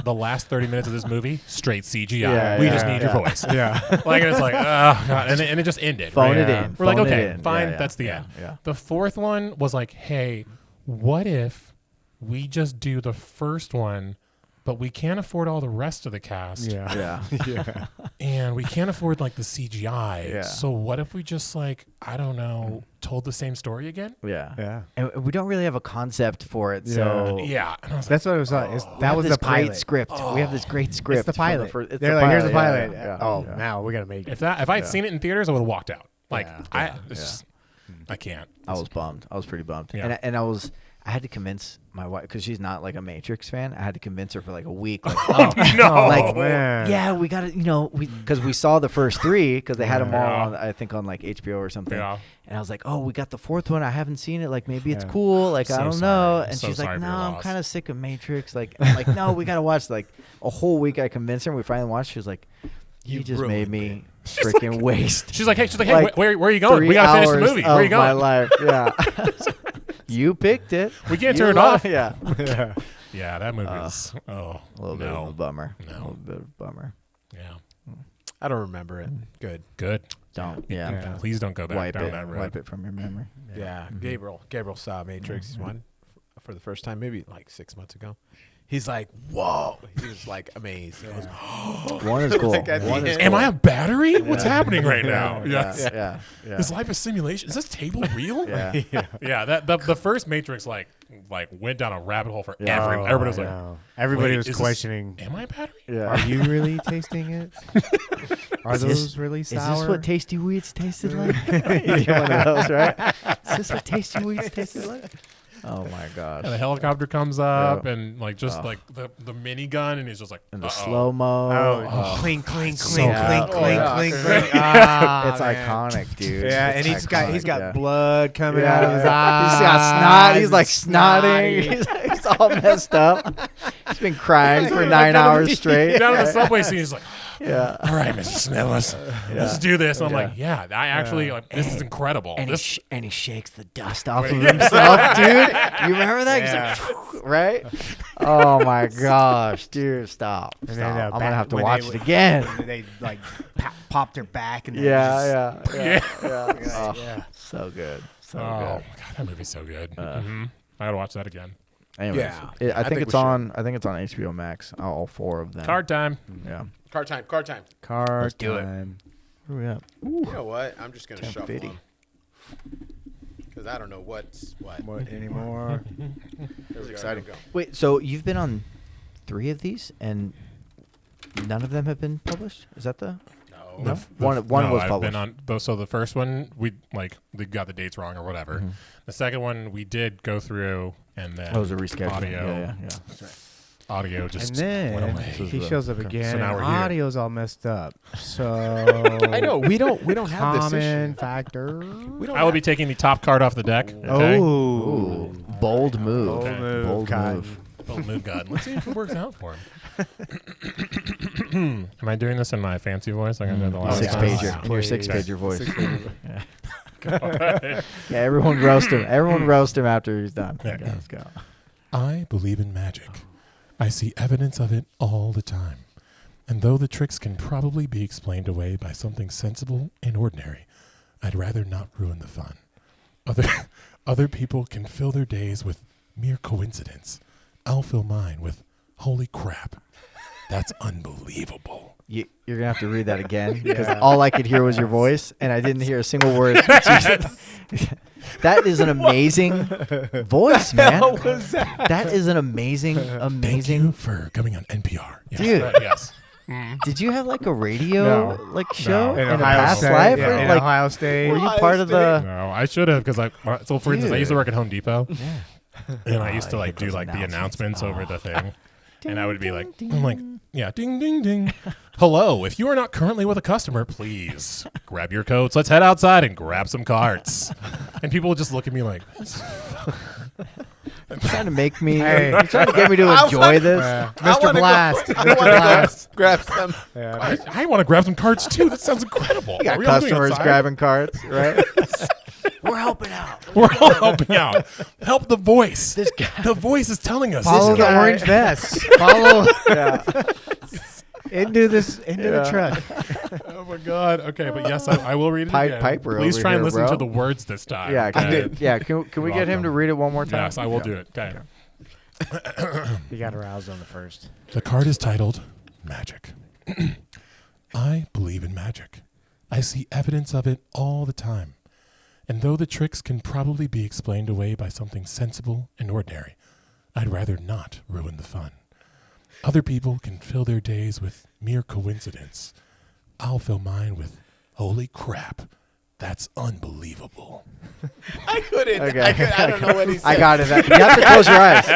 The last 30 minutes of this movie, straight CGI. Yeah, we yeah, just need your voice. Yeah. Like, it's like, oh, God. And it just ended. Phone right? it in. We're like, Phone it okay, in. fine. Yeah, That's the yeah, end. yeah. The fourth one was like, hey, what if we just do the first one, but we can't afford all the rest of the cast. Yeah. Yeah. And we can't afford like the CGI. Yeah. So what if we just like, I don't know, told the same story again? Yeah. Yeah. And we don't really have a concept for it, so Yeah. And I was like, That's what it was like. we That have was this the great pilot. script. We have this great script. It's the for pilot. it's They're the like, here's the pilot. pilot. Yeah, Oh, yeah. now we gotta make it. if I'd seen it in theaters, I would have walked out. Like Yeah. I can't. I was bummed. I was pretty bummed. Yeah. And I had to convince my wife because she's not like a Matrix fan. I had to convince her for like a week. Like, No. like, man. yeah, we got to, because we saw the first three because they had them all Yeah. on, I think on like HBO or something. Yeah. And I was like, oh, we got the fourth one. I haven't seen it. Like maybe it's Yeah. cool. Like So I don't sorry. know. I'm And so she's sorry like, for no, your I'm loss. kind of sick of Matrix. Like, I'm like, no, we got to watch. Like a whole week. I convinced her. And we finally watched. She was like, you just made ruined me freaking waste. She's like, hey, Like, where are you going? 3 We gotta finish the hours movie. Where are you of my going? life. Yeah. You picked it. We can't You turn it love- off. Yeah. Yeah. Yeah, that movie is A little bit of a bummer. No. A little bit of a bummer. Yeah. I don't remember it. Good. Good. Don't. Yeah. Yeah. Please don't go back Wipe down it. that road. Wipe it from your memory. Yeah. Gabriel saw Matrix one for the first time, maybe like 6 months ago. He's like, whoa. He was like amazed. He goes, One is cool. Like at the One is end. Am I a battery? What's happening right now? Yeah. Yes. Yeah. Yeah. Is life a simulation? Is this table real? Yeah. Yeah, that the first Matrix like went down a rabbit hole for Yeah. everyone. Oh, Everybody was I like, know. Everybody wait, was is this- questioning. "Am I a battery?" Yeah. Are you really tasting it? Are Is those this- really Is sour? this what Tasty Wheats tasted like? Yeah. One of those, right? Is this what Tasty Wheats tasted like? Oh my gosh. And the helicopter comes up Yeah. and like just like the minigun, and he's just like, And the uh-oh. slow mo. Oh, clink, clink, so clink, bad. clink, clink, Yeah. clink, clink. Ah, It's man. iconic, dude. Yeah, It's and he's iconic, got yeah. blood coming Yeah, out of his yeah. eyes. He's got snot. He's like snotty. snotting. He's all messed up. He's been crying for 9 hours straight. Down in the subway scene, he's like, Yeah. "All right, Mr. Smith, let's do this." And I'm like, "Yeah, I actually like this is incredible." And, This he shakes the dust off of himself, dude. You remember that? Yeah. He's like, right? Oh my gosh, dude, stop. And Stop. then, I'm gonna have to when watch they it would- again. when they like popped their back and Yeah. yeah. Oh, yeah. so good, so Oh my good. god, that movie's so good. I gotta watch that again. Anyways, Yeah. I I think think it's we should. on. I think it's on HBO Max. All 4 of them. Card time. Yeah. Car time. Car Let's do it. time. Where we at? You know what? I'm just going to shuffle 10:50. them. Because I don't know what's what. What anymore? Here we go, Exciting. here we go. Wait, so you've been on 3 of these, and none of them have been published? Is that the? No. No. One was I've published. been on. So the first one, we got the dates wrong or whatever. Mm-hmm. The second one, we did go through, and then Oh, it was a reschedule. Audio, Yeah. audio just And went then away. he shows up again. So now and we're here. audio's all messed up. So I know. We don't have this common issue. factor. We don't I will have- be taking the top card off the deck. Okay? Oh, Bold move. bold Okay. move, Bold Cotton. move. Oh, move God. Let's see if it works out for him. Am I doing this in my fancy voice? Like I did the last Six time? pager. Your Yeah, 6 yeah, pager voice. Okay. Yeah, everyone roast him. Everyone roast him after he's done. Yeah. Okay, let's go. I believe in magic. I see evidence of it all the time. And though the tricks can probably be explained away by something sensible and ordinary, I'd rather not ruin the fun. Other people can fill their days with mere coincidence. I'll fill mine with holy crap. That's unbelievable. You're going to have to read that again because Yeah. all I could hear was your voice, and I didn't hear a single word. That is an amazing voice, man. That is an amazing, Thank you amazing. for coming on NPR. Yes. Dude. Yes. Mhm. Did you have like a radio show No. in a past State, life? yeah, Or, in like, Ohio State. were you part of the? No, I should have because so for instance, I used to work at Home Depot, Yeah. and I used to I like hate do those like the announcements. announcements over the thing, and I would be like, Ding, I'm like, ding. yeah, ding ding ding. Hello, if you are not currently with a customer, please grab your coats. Let's head outside and grab some carts. And people would just look at me like, You're trying to make me. Hey. You're trying to get me to enjoy this. Mr. Blast. I want to Blast. grab some. Yeah, I want to grab some cards too. That sounds incredible. You got Are we all doing customers outside? grabbing cards, right? We're helping out. We're all helping out. Help the voice. This guy. The voice is telling us. follow guy- the orange vest. Follow Yeah. into the truck. Oh my God. Okay, but yes, I will read it again. Piper Please over try and here, listen bro. to the words this time. Yeah. Okay. Can we get him to welcome. read it one more time? Yes, I will do it. Okay. You got aroused on the first. The card is titled Magic. I believe in magic. I see evidence of it all the time. And though the tricks can probably be explained away by something sensible and ordinary, I'd rather not ruin the fun. Other people can fill their days with mere coincidence. I'll fill mine with holy crap. That's unbelievable. I couldn't. Okay. I don't know what he said. I got it. You have to close your eyes.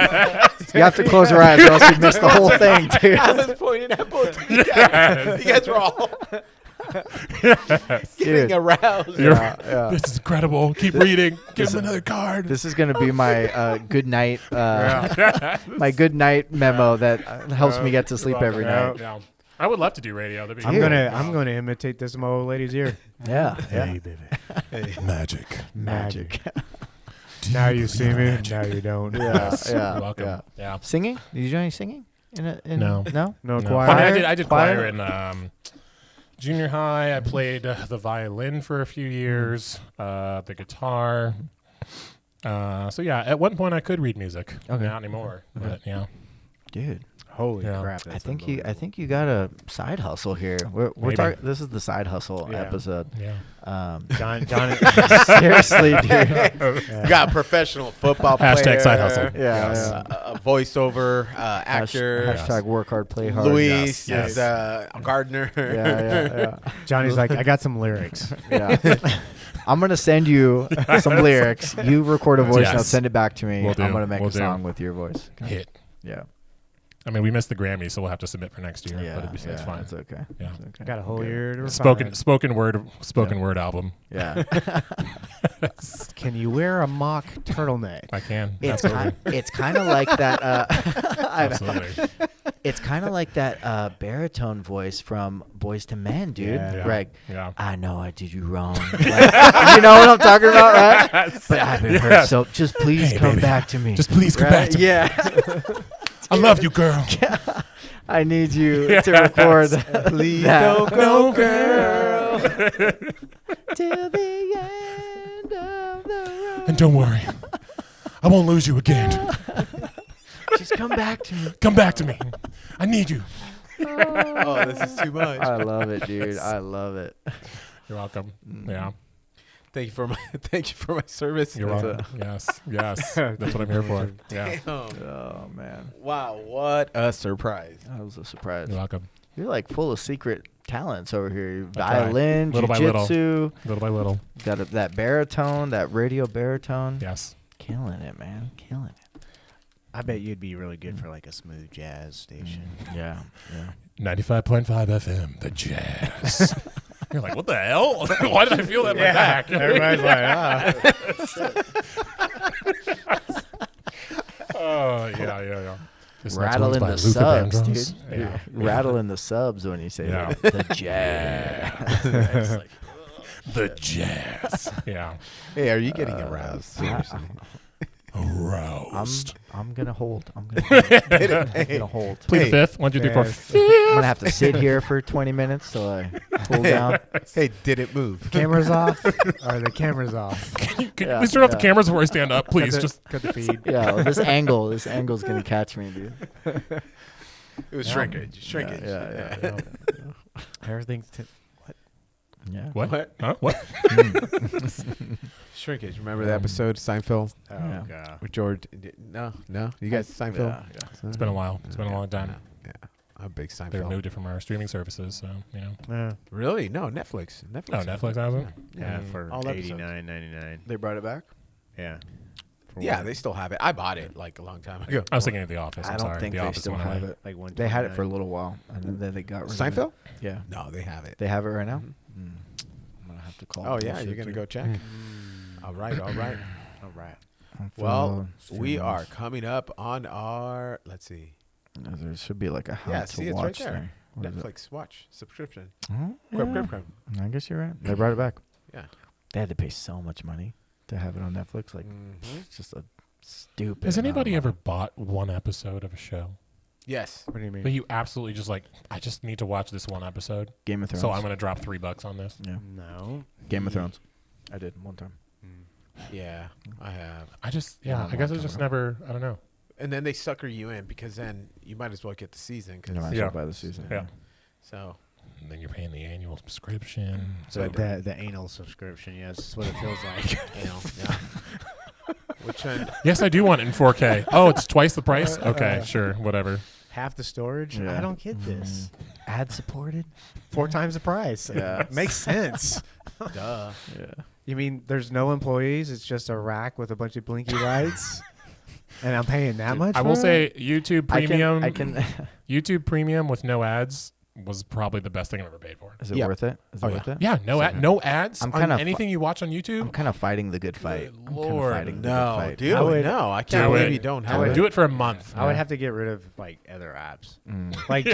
You have to close your eyes, or else you miss the whole thing, dude. I was pointing at both of you guys. You guys were all getting Dude. aroused. Yeah. This is incredible. Keep reading. Give him another card. This is gonna be my good night, my good night memo that helps me get to sleep every night. Yeah. I would love to do radio. That'd be I'm cool. gonna imitate this in my old lady's ear. Yeah. Hey, baby. Magic. Magic. Do Now you believe see in me. magic? Now you don't. Yeah. You're welcome. Yeah. Yeah. Singing? Did you do any singing? No. No. No No. choir. I mean, I did choir Choir? in junior high. I played the violin for a few years, the guitar. So yeah, at one point I could read music. Okay. Not anymore. But yeah. Dude, Holy Yeah. crap! I that's think unbelievable. you got a side hustle here. We're Maybe. talking. This is the side hustle Yeah. episode. Yeah. John. Seriously, dude. You got a professional football player. Hashtag side hustle. Yeah. Yes. Yeah. A voiceover actor. Hashtag work hard, play hard. Luis Yes. is a gardener. Yeah. Johnny's like, I got some lyrics. Yeah. I'm gonna send you some lyrics. You record a voice Yes. note, send it back to me. Will do. I'm gonna make Will a do. song with your voice. Hit. Yeah. I mean, we missed the Grammy, so we'll have to submit for next year. Yeah. But it's fine. It's okay. Yeah. It's okay. Got a whole year to refine. Spoken word album. Yeah. Can you wear a mock turtleneck? I can. It's Absolutely. kind of like that. I know. Absolutely. It's kind of like that baritone voice from Boys to Men, dude. Yeah. Greg, Yeah. I know I did you wrong. Like, you know what I'm talking about, right? But I've been hurt, Yes. so just please Hey, come baby. back to me. Just please come Right? back to me. Yeah. I love you, girl. I need you to record Please that. don't go, girl. Till the end of the road. And don't worry, I won't lose you again. Just come back to me. Come back to me. I need you. Oh, this is too much. I love it, dude. I love it. You're welcome. Yeah. Thank you for my service. You're welcome. Yes. Yes. That's what I'm here for. Yeah. Damn. Oh, man. Wow, what a surprise. That was a surprise. You're welcome. You're like full of secret talents over here. I try. Violin, Little by little. jiu-jitsu. Little by little. Got that baritone, that radio baritone. Yes. Killing it, man. Killing it. I bet you'd be really good for like a smooth jazz station. Yeah. 95.5 FM, the jazz. You're like, what the hell? Why did I feel that in my back? Everybody's like, Oh, yeah. This next Rattling one's the by Luther subs, dude. Vandross. Yeah. Rattling the subs when you say Yeah. that. The jazz. It's like, The jazz. Yeah. Hey, are you getting aroused? Seriously. Aroused. I'm gonna hold. I'm gonna hold. Plead the Hey. fifth. 1, 2, 3, 4. I'm gonna have to sit here for 20 minutes till I cool down. Hey, did it move? cameras off? Are the cameras off? Can Yeah, we turn off the yeah. cameras before I stand up, please? cut the, Just cut the feed. Yeah, well, this angle's gonna catch me, dude. It was shrinkage. Shrinkage. Yeah. Everything's Yeah. what? What? Huh? What? Shrinkage. Remember the episode Seinfeld oh Yeah. god. with George? No. You guys Seinfeld? Yeah. It's been a while. It's been a long time. Yeah, I'm a big They're Seinfeld. moved it from our streaming services, so Yeah, Really? No, Netflix. Oh, Netflix has it. yeah for All episodes. $89.99. They brought it back. Yeah. For Yeah, what? they still have it. I bought it like a long time ago. I was thinking of The Office. I I'm don't sorry. think The they Office still went have away. it. like one. They had it for a little while, and then they got rid of it. Seinfeld? Yeah. No, they have it. They have it right now. Mhm. I'm gonna have to call. Oh them. yeah, you're gonna go check. All right. All right. Well, we are coming up on our. Let's see. There should be like a how Yeah, to see, it's right watch there. thing. What is it? Netflix watch subscription. Oh, Crap, yeah. crap, crap. I guess you're right. They brought it back. Yeah. They had to pay so much money to have it on Netflix. Like, Mhm. it's just a stupid. Has anybody amount of ever bought one episode of a show? Yes. What do you mean? But you absolutely just like, I just need to watch this one episode. Game of Thrones. So I'm going to drop $3 on this. Yeah. No. Game of Thrones. I did one time. Yeah, I have. I just, Yeah, I guess I long just time never, I don't know. And then they sucker you in because then you might as well get the season. You might as Yeah. well buy the season. Yeah. So And then you're paying the annual subscription. So The anal subscription, yes, that's what it feels like. yeah. Which one? Yes, I do want it in 4K. Oh, it's twice the price? Okay, sure, whatever. Half the storage? Yeah. I don't get this. Ad supported. 4 times the price. Yeah. Makes sense. Duh. Yeah. You mean there's no employees? It's just a rack with a bunch of blinky lights? And I'm paying that much? I will for say YouTube Premium, I can. YouTube Premium with no ads was probably the best thing I've ever paid for. Is it Yeah. worth it? Is it Oh, worth it? Yeah, no ads I'm on kinda anything you watch on I'm YouTube. kind of fighting the good fight. Good I'm kinda Lord. fighting the good No, fight. dude. I would- No, I can't Do believe it. you don't I have would it. Do it for a month. I would have to get rid of like other apps, Mm. like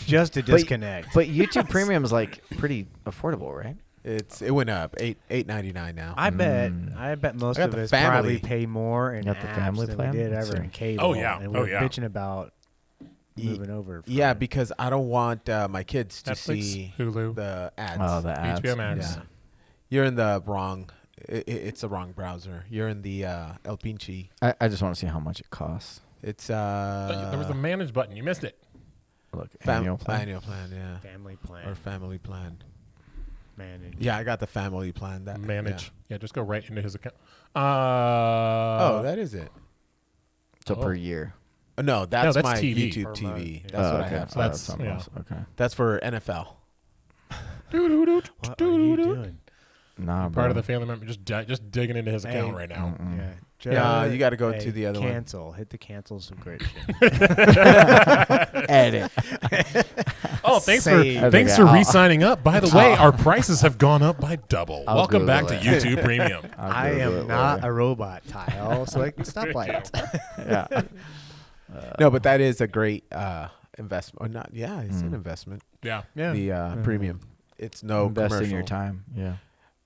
just to disconnect. But YouTube Premium is like pretty affordable, right? It went up $8.99 now. I bet Mm. most I got of the us family. probably pay more in You got the apps family than plan? we did Let's ever see. in cable. Oh, yeah. and Oh, we're yeah. bitching about moving over. Yeah, from- because I don't want my kids to Netflix, see Hulu, the ads. Oh, the ads. HBO Max. Yeah. You're in the wrong. It's the wrong browser. You're in the El Pinche. I just want to see how much it costs. It's There was a manage button. You missed it. Look, annual plan. annual plan, yeah, family plan, or family plan. manage. Yeah, I got the family plan. That Manage. Yeah, just go right into his account. Oh, that is it. So Oh. per year. No, that's that's my TV. YouTube Per TV. month, yeah. That's what okay. I have. So that's- something yeah. else. Okay. That's for NFL. What are you doing? Nah, bro. Part of the family member just digging into his account Hey. right now. Mm-mm. Yeah, Yeah, you gotta go to the other one. cancel. Hit the cancel subscription. Edit. Oh, thanks Save. for Okay, thanks for I'll- re-signing up. By the way, our prices have gone up by double. I'll Welcome back Google to it. YouTube Premium. I am not a robot, Tile, so I can stop light. Yeah. No, but that is a great investment. Or not? Yeah, it's an investment. Yeah. Yeah. The premium. It's no Invest commercial. in your time. Yeah.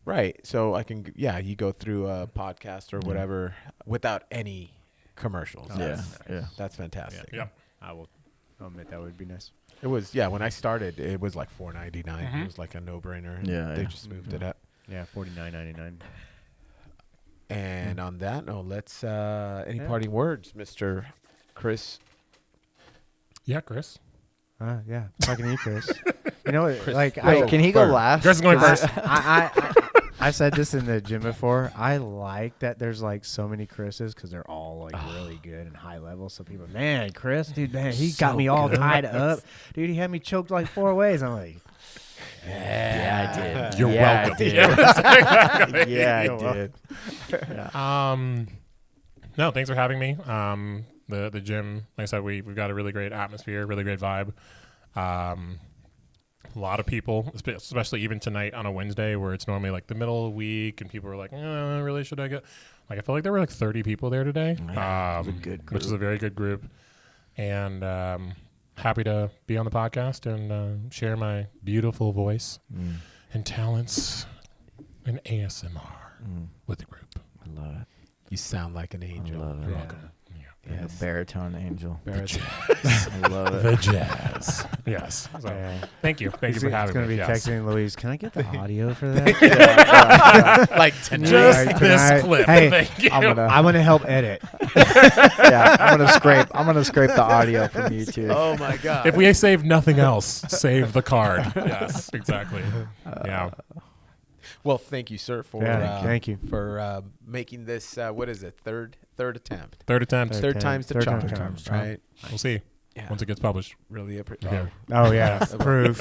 Right. So I can. Yeah, you go through a podcast or whatever without any commercials. Yeah. That's, Yeah. that's fantastic. Yeah. I will admit that would be nice. It was. Yeah. When I started, it was like $4.99. It was like a no-brainer. and Yeah, They yeah. just moved it up. Yeah, $49.99. And on that note, let's. Any Yeah. parting words, Mr. Chris? Yeah, Chris. Yeah, talking to you, Chris. You know what? Like, Wait, can he go first. last? Chris is going first. I said this in the gym before. I like that there's like so many Chris's because they're all like really good and high level. So people, man, Chris, dude, man, he got So me all good. tied up. Dude, he had me choked like 4 ways. I'm like, Yeah, I did. You're Yeah, welcome. I did. Yeah, You're I did. No, thanks for having me. The gym, like I said, we've got a really great atmosphere, really great vibe. A lot of people, especially even tonight on a Wednesday where it's normally like the middle of the week and people are like, really, should I go? Like, I felt like there were like 30 people there today, Yeah, it was a good which is a group. very good group. And happy to be on the podcast and share my beautiful voice and talents in ASMR with the group. I love it. You sound like an angel. I love it. You're welcome. Like Yes. a baritone angel. Baritone. I love it. The jazz. Yes. So, thank you. Thank you for having It's gonna me. be Yes. texting Louise. Can I get the audio for that? Like Just tonight. this clip. Hey, Thank you. I'm gonna help edit. yeah, I'm gonna scrape the audio from YouTube. Oh my God. If we save nothing else, save the card. Yes, exactly. Yeah. Well, thank you, sir, for Yeah, thank you. for making this. What is it? Third attempt. Third attempt. Third time's the Third charm. time's the charm. Right. We'll see Yeah. once it gets published. Really Yeah. Oh yeah, proof.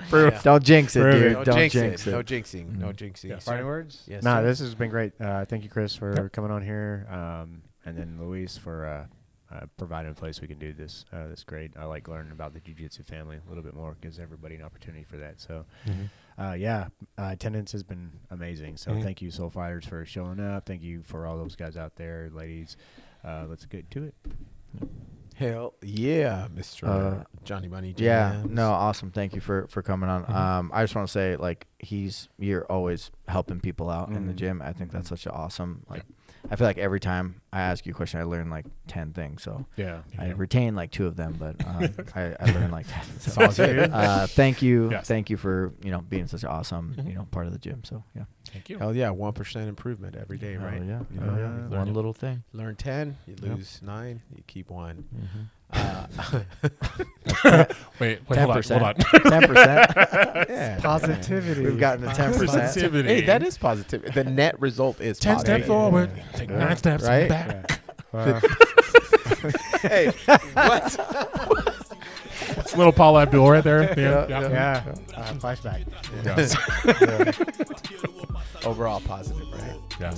Proof. Don't jinx it, Prove it. dude. Don't jinx it. it. No jinxing. No jinxing. Yes. Sir. Parting words? Yes, Nah, sir. this has been great. Thank you, Chris, for coming on here, and then Luis for providing a place we can do this. That's great. I like learning about the Jiu-Jitsu family a little bit more. Gives everybody an opportunity for that. So, attendance has been amazing. So thank you, Soul Fighters, for showing up. Thank you for all those guys out there, ladies. Let's get to it. Hell yeah, Mr. Jonny Money Jams. Yeah, no, awesome. Thank you for coming on. I just want to say, like, you're always helping people out in the gym. I think that's such an awesome, like, I feel like every time I ask you a question, I learn like 10 things. So I retain like 2 of them, but I learn like 10. So, thank you. Yes. Thank you for, being such an awesome, part of the gym. So, yeah. Thank you. Hell yeah, 1% improvement every day, right? Yeah. You know, One little thing. Learn 10, you lose 9, you keep 1. Wait, 10%. hold on. 10%. Yeah. Positivity. We've gotten to 10%. Positivity. Hey, that is positive. The net result is 10 positive. steps forward, take 9 steps Right? back. Hey, what? It's a little Paul Abdul right there. Flashback. Overall positive, right? Yeah.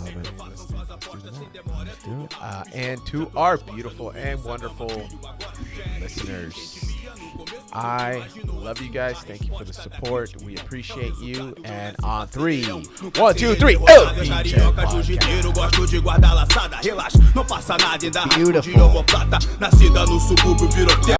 And to our beautiful and wonderful listeners, I love you guys. Thank you for the support. We appreciate you. And on 3, 1, 2, 3. Pinche Podcast. Beautiful.